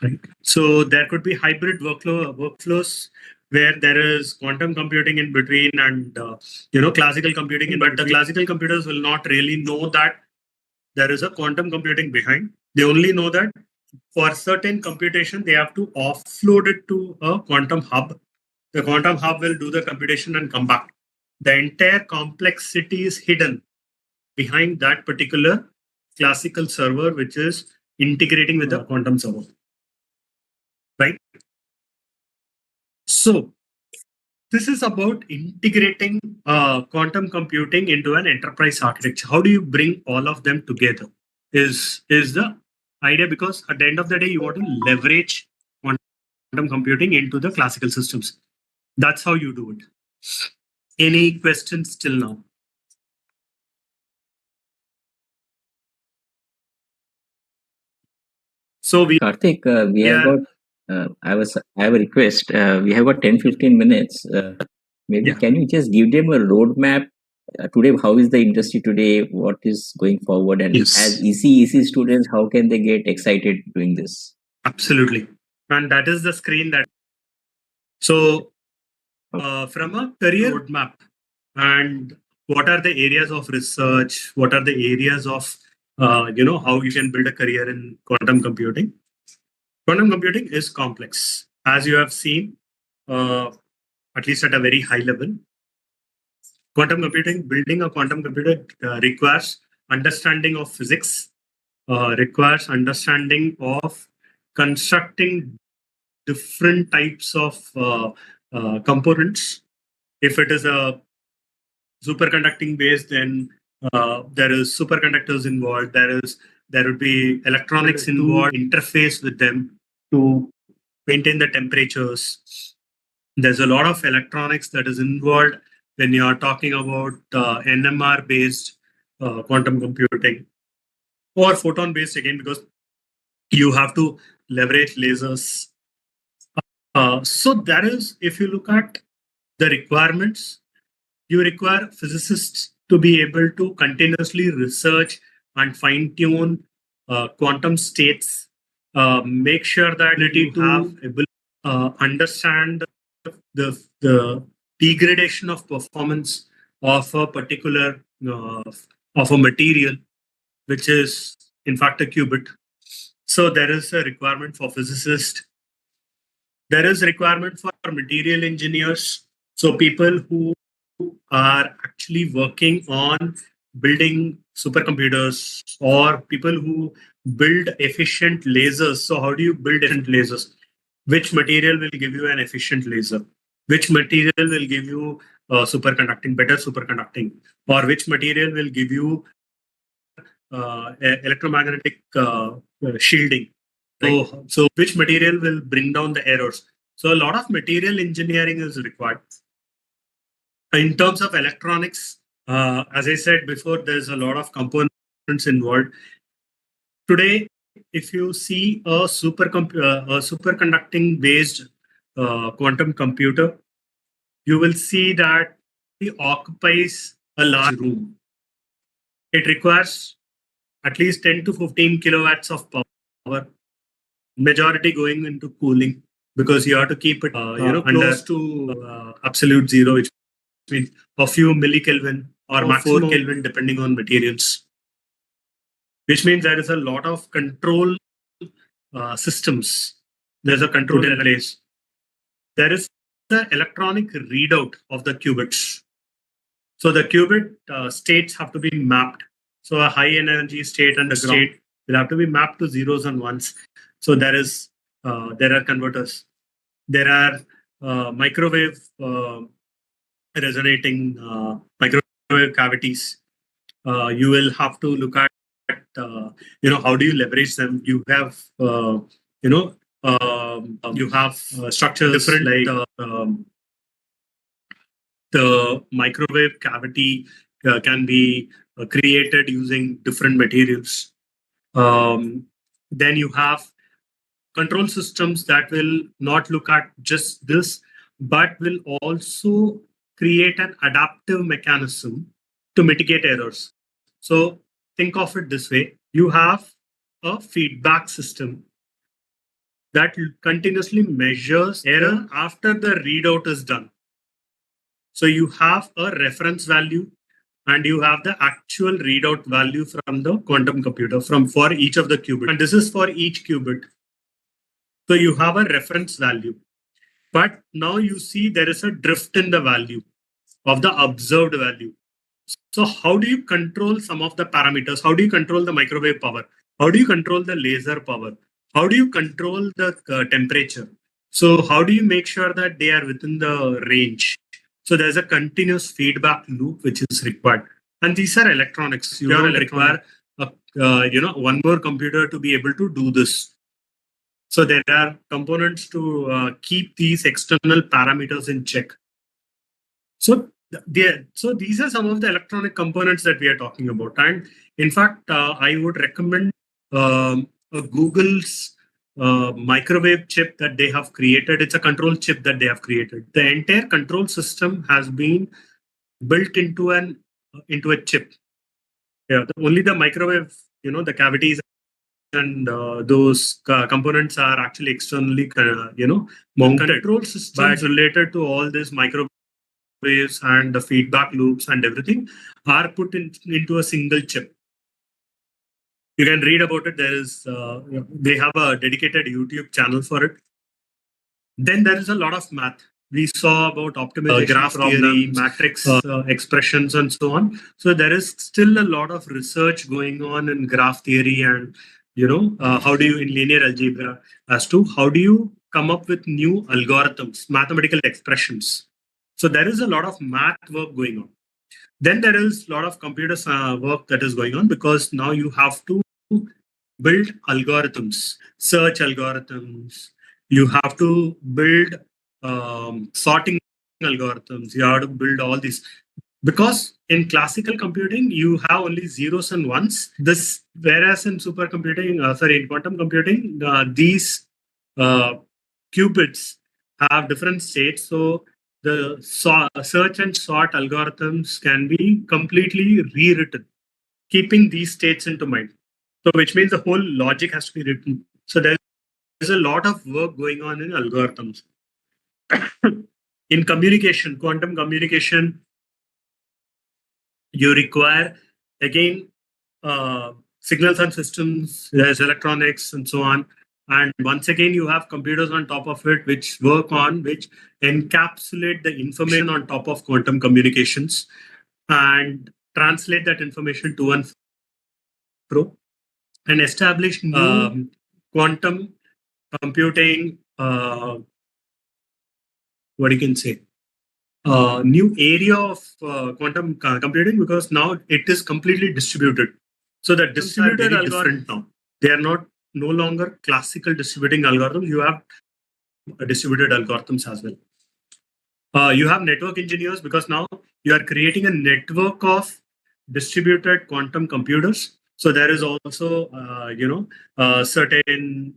Right. So there could be hybrid workflows where there is quantum computing in between and classical computing in, but the classical computers will not really know that there is a quantum computing behind. They only know that for certain computation they have to offload it to a quantum hub. The quantum hub will do the computation and come back. The entire complexity is hidden behind that particular classical server, which is integrating with the quantum server. Right? So this is about integrating quantum computing into an enterprise architecture. How do you bring all of them together is the idea, because at the end of the day, you want to leverage quantum computing into the classical systems. That's how you do it. Any questions till now? So Karthik, we have got. I have a request. We have got 10-15 minutes. Maybe can you just give them a roadmap today? How is the industry today? What is going forward? And as ECE students, how can they get excited doing this? Absolutely, and that is the screen that. So, from a career roadmap, and what are the areas of research? What are the areas of how you can build a career in quantum computing? Quantum computing is complex, as you have seen, at least at a very high level. Quantum computing, building a quantum computer requires understanding of physics, requires understanding of constructing different types of components. If it is a superconducting base, then there is superconductors involved. There is There would be electronics involved, interface with them to maintain the temperatures. There's a lot of electronics that is involved when you are talking about NMR based quantum computing or photon based again, because you have to leverage lasers. So that is, if you look at the requirements, you require physicists to be able to continuously research and fine tune quantum states, make sure that you have ability understand the degradation of performance of a particular of a material, which is in fact a qubit. So there is a requirement for physicists. There is requirement for material engineers. So people who are actually working on building supercomputers, or people who build efficient lasers. So how do you build efficient lasers? Which material will give you an efficient laser? Which material will give you better superconducting? Or which material will give you better electromagnetic shielding? Right. So which material will bring down the errors? So a lot of material engineering is required. In terms of electronics, as I said before, there's a lot of components involved. Today, if you see a superconducting based quantum computer, you will see that it occupies a large room. It requires at least 10 to 15 kilowatts of power, majority going into cooling, because you have to keep it close to absolute zero, which means a few millikelvin or maximum 4 Kelvin depending on materials, which means there is a lot of control systems. There's a control in place. There is the electronic readout of the qubits. So the qubit states have to be mapped. So a high energy state and a state will have to be mapped to zeros and ones. So there are converters. There are microwave resonating microwave cavities. You will have to look at how do you leverage them. You have you have structures different like the microwave cavity can be created using different materials. Then you have control systems that will not look at just this, but will also create an adaptive mechanism to mitigate errors. So think of it this way. You have a feedback system that continuously measures error after the readout is done. So you have a reference value and you have the actual readout value from the quantum computer for each of the qubits. And this is for each qubit. So you have a reference value. But now you see there is a drift in the value of the observed value. So how do you control some of the parameters? How do you control the microwave power? How do you control the laser power? How do you control the temperature? So how do you make sure that they are within the range? So there's a continuous feedback loop which is required. And these are electronics. You don't require one more computer to be able to do this. So there are components to keep these external parameters in check. So these are some of the electronic components that we are talking about. And in fact, I would recommend Google's microwave chip that they have created. It's a control chip that they have created. The entire control system has been built into a chip. Yeah, only the microwave, the cavities and those components are actually externally, mounted. Control systems related to all this microwaves and the feedback loops and everything are put into a single chip. You can read about it. There is they have a dedicated YouTube channel for it. Then there is a lot of math. We saw about optimization, graph theory, matrix expressions, and so on. So there is still a lot of research going on in graph theory and how do you in linear algebra as to how do you come up with new algorithms, mathematical expressions. So there is a lot of math work going on. Then there is a lot of computer work that is going on, because now you have to build algorithms, search algorithms. You have to build sorting algorithms. You have to build all these. Because in classical computing, you have only zeros and ones. Whereas in in quantum computing, these qubits have different states. So the search and sort algorithms can be completely rewritten, keeping these states into mind. So which means the whole logic has to be written. So there's a lot of work going on in algorithms. In communication, quantum communication, you require again signals and systems, there's electronics and so on. And once again, you have computers on top of it, which encapsulate the information on top of quantum communications and translate that information to and fro and establish quantum computing, what you can say, new area of quantum computing, because now it is completely distributed. So the distributed algorithms now, they are no longer classical distributing algorithms. You have distributed algorithms as well. You have network engineers, because now you are creating a network of distributed quantum computers. So there is also, certain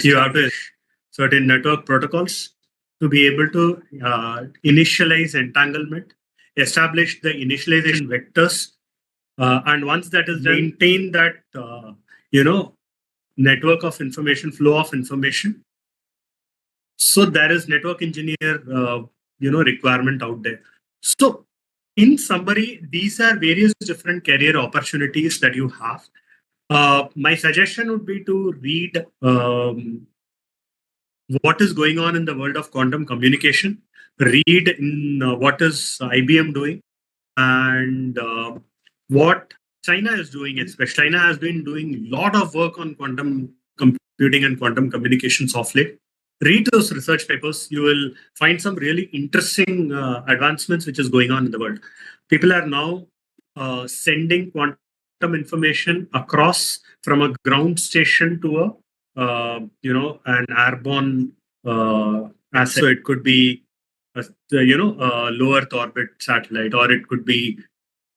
you have to certain network protocols to be able to initialize entanglement, establish the initialization vectors, and once that is maintain that network of information, flow of information. So there is network engineer requirement out there. So in summary, these are various different career opportunities that you have. My suggestion would be to read what is going on in the world of quantum communication, read in what is IBM doing, and what China is doing. Especially China has been doing a lot of work on quantum computing and quantum communications of late. Read those research papers. You will find some really interesting advancements which is going on in the world. People are now sending quantum information across from a ground station to a an airborne asset. So it could be a low Earth orbit satellite, or it could be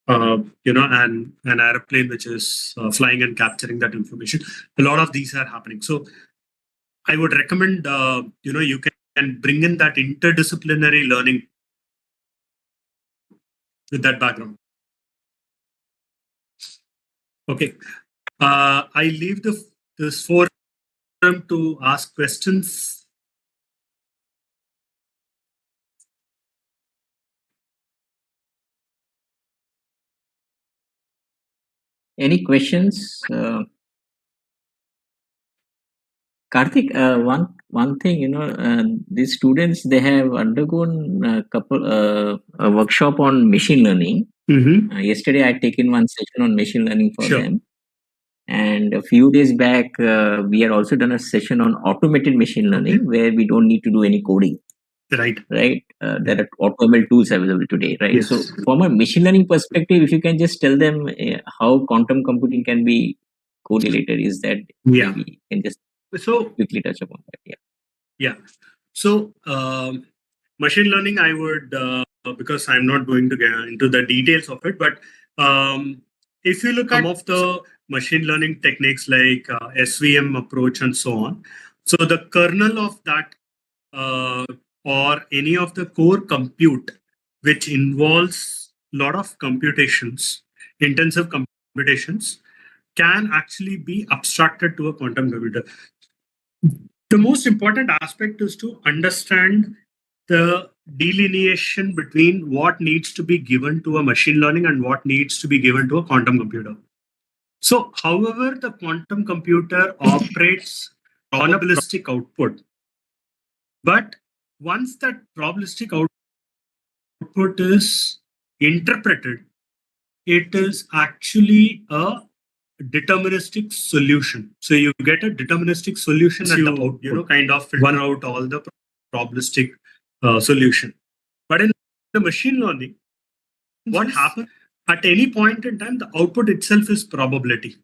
an airplane which is flying and capturing that information. A lot of these are happening. So I would recommend you can bring in that interdisciplinary learning with that background. Okay, I leave this forum to ask questions. Any questions? Karthik, one thing, these students, they have undergone a workshop on machine learning. Yesterday, I had taken one session on machine learning for them. And a few days back, we had also done a session on automated machine learning, where we don't need to do any coding. Right. There are AutoML tools available today, right? Yes. So from a machine learning perspective, if you can just tell them how quantum computing can be correlated, is that maybe can just quickly touch upon that. Yeah. So machine learning, I would, because I'm not going to get into the details of it, but if you look at some of the machine learning techniques like SVM approach and so on, so the kernel of that or any of the core compute which involves a lot of computations, intensive computations, can actually be abstracted to a quantum computer. The most important aspect is to understand the delineation between what needs to be given to a machine learning and what needs to be given to a quantum computer. So, however, the quantum computer operates on a probabilistic output, but once that probabilistic output is interpreted, it is actually a deterministic solution. So you get a deterministic solution at the output, kind of filter out all the probabilistic solution. But in the machine learning, what happens at any point in time, the output itself is probability.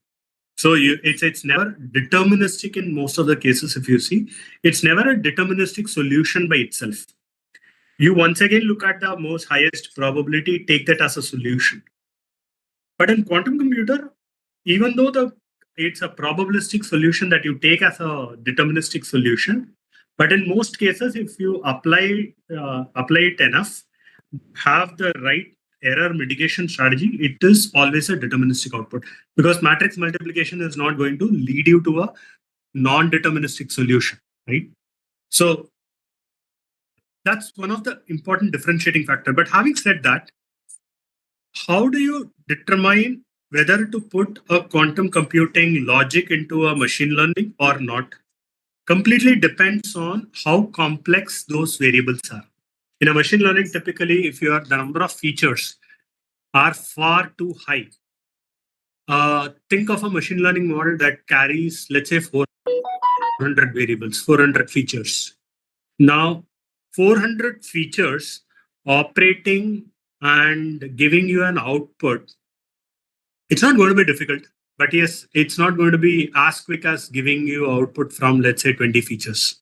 So it's never deterministic in most of the cases. If you see, it's never a deterministic solution by itself. You once again look at the most highest probability, take that as a solution. But in quantum computer, even though it's a probabilistic solution that you take as a deterministic solution, but in most cases, if you apply it enough, have the right error mitigation strategy, it is always a deterministic output, because matrix multiplication is not going to lead you to a non-deterministic solution, right? So that's one of the important differentiating factor. But having said that, how do you determine whether to put a quantum computing logic into a machine learning or not? Completely depends on how complex those variables are. In a machine learning, typically, if the number of features are far too high, think of a machine learning model that carries, let's say, 400 variables, 400 features. Now, 400 features operating and giving you an output, it's not going to be difficult, but yes, it's not going to be as quick as giving you output from, let's say, 20 features.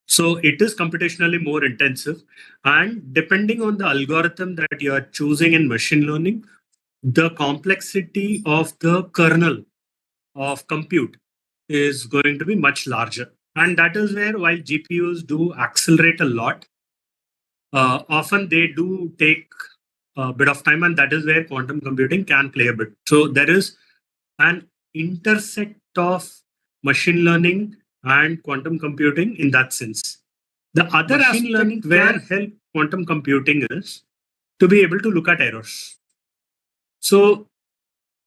So it is computationally more intensive, and depending on the algorithm that you are choosing in machine learning, the complexity of the kernel of compute is going to be much larger. And that is where, while GPUs do accelerate a lot, often they do take a bit of time, and that is where quantum computing can play a bit. So there is an intersect of machine learning and quantum computing in that sense. The other machine aspect where help quantum computing is to be able to look at errors. So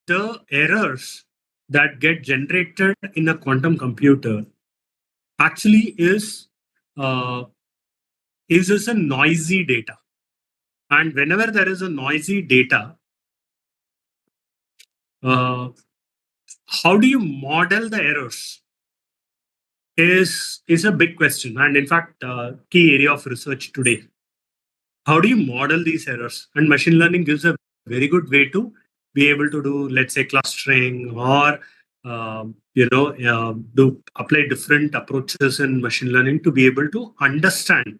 the errors that get generated in a quantum computer actually is just a noisy data. And whenever there is a noisy data, how do you model the errors is a big question. And in fact, key area of research today. How do you model these errors? And machine learning gives a very good way to be able to do, let's say, clustering, or do apply different approaches in machine learning to be able to understand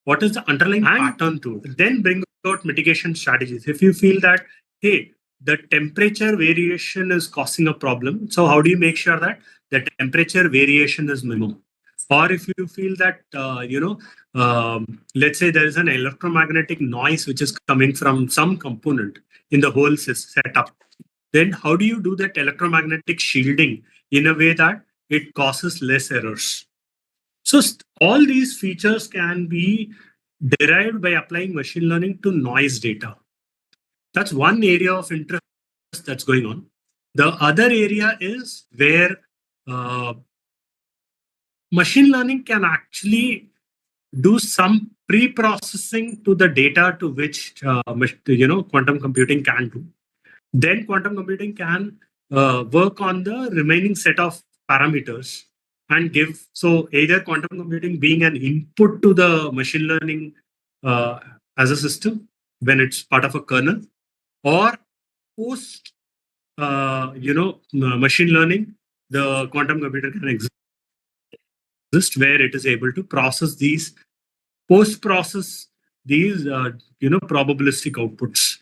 what is the underlying pattern to it. Then bring out mitigation strategies. If you feel that, hey, the temperature variation is causing a problem, so how do you make sure that the temperature variation is minimum? Or if you feel that, let's say there is an electromagnetic noise which is coming from some component in the whole setup, then how do you do that electromagnetic shielding in a way that it causes less errors? So all these features can be derived by applying machine learning to noise data. That's one area of interest that's going on. The other area is where machine learning can actually do some pre-processing to the data to which quantum computing can do. Then quantum computing can work on the remaining set of parameters and give. So either quantum computing being an input to the machine learning as a system when it's part of a kernel, or post machine learning, the quantum computer can exist where it is able to process these, post-process these probabilistic outputs.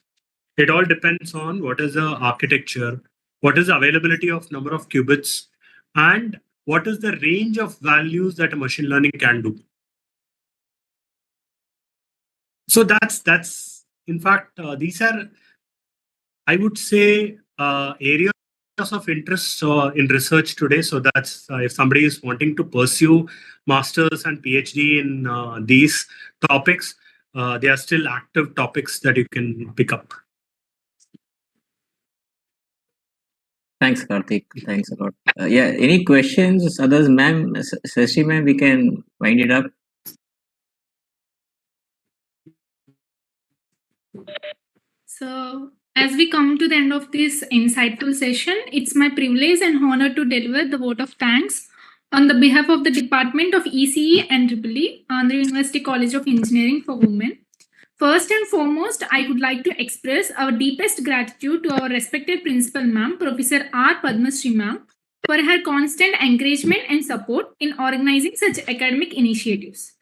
It all depends on what is the architecture, what is the availability of number of qubits, and what is the range of values that a machine learning can do. So that's in fact, these are, I would say, areas of interest in research today. So that's if somebody is wanting to pursue masters and PhD in these topics, they are still active topics that you can pick up. Thanks, Karthik. Thanks a lot. Yeah, any questions, others, ma'am? Sashi, ma'am, we can wind it up. So, as we come to the end of this insightful session, it's my privilege and honor to deliver the vote of thanks on the behalf of the Department of ECE and EEE, Andhra University College of Engineering for Women, First and foremost, I would like to express our deepest gratitude to our respected principal ma'am, Professor R. Padmasri ma'am, for her constant encouragement and support in organizing such academic initiatives.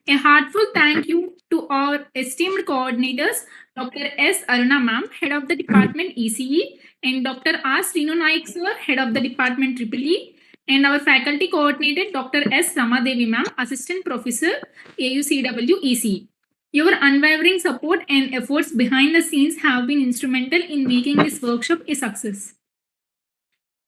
A heartfelt thank you to our esteemed coordinators, Dr. S. Aruna ma'am, Head of the Department ECE, and Dr. R. Srinu Naik sir, Head of the Department EEE, and our faculty coordinator, Dr. S. Ramadevi ma'am, Assistant Professor, AUCEW ECE. Your unwavering support and efforts behind the scenes have been instrumental in making this workshop a success.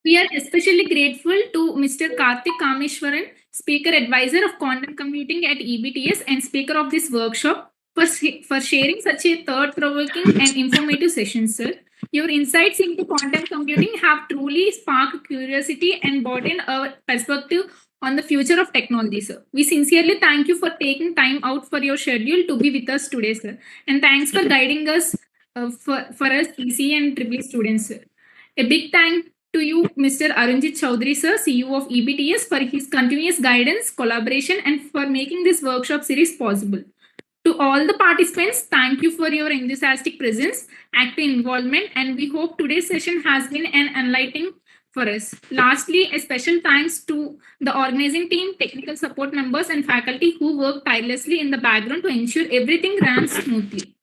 We are especially grateful to Mr. Karthik Kameshwaran, Speaker Advisor of Quantum Computing at EBTS and Speaker of this workshop, for sharing such a thought-provoking and informative session, sir. Your insights into quantum computing have truly sparked curiosity and broadened our perspective on the future of technology, sir. We sincerely thank you for taking time out for your schedule to be with us today, sir. And thanks for guiding us for us ECE and EEE students, sir. A big thank to you, Mr. Arunjit Chaudhary, sir, CEO of EBTS, for his continuous guidance, collaboration, and for making this workshop series possible. To all the participants, thank you for your enthusiastic presence, active involvement, and we hope today's session has been an enlightening for us. Lastly, a special thanks to the organizing team, technical support members, and faculty who work tirelessly in the background to ensure everything runs smoothly.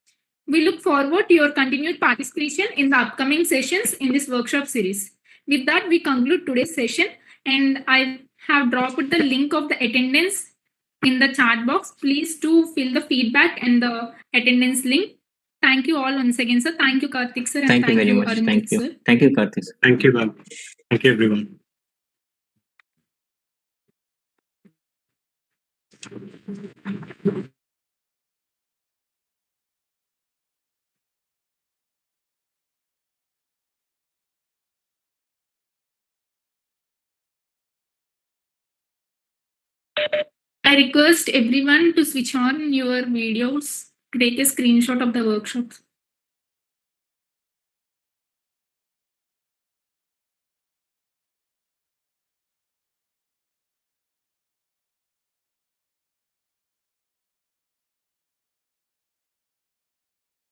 We look forward to your continued participation in the upcoming sessions in this workshop series. With that, we conclude today's session, and I have dropped the link of the attendance in the chat box. Please do fill the feedback and the attendance link. Thank you all once again, sir. Thank you, Karthik sir. And Thank you very much. Arunjit, Thank you. sir. Thank you, Karthik. Thank you, ma'am. Thank you, everyone. I request everyone to switch on your videos, take a screenshot of the workshop.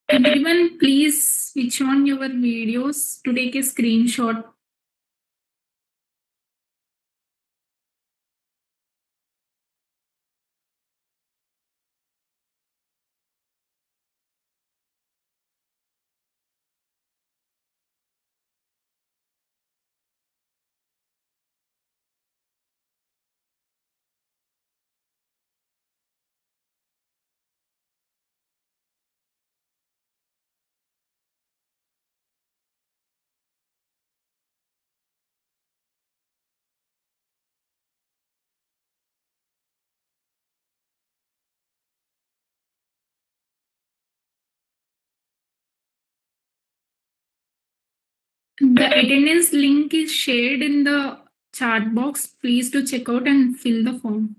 Everyone, please switch on your videos to take a screenshot. The attendance link is shared in the chat box. Please do check out and fill the form.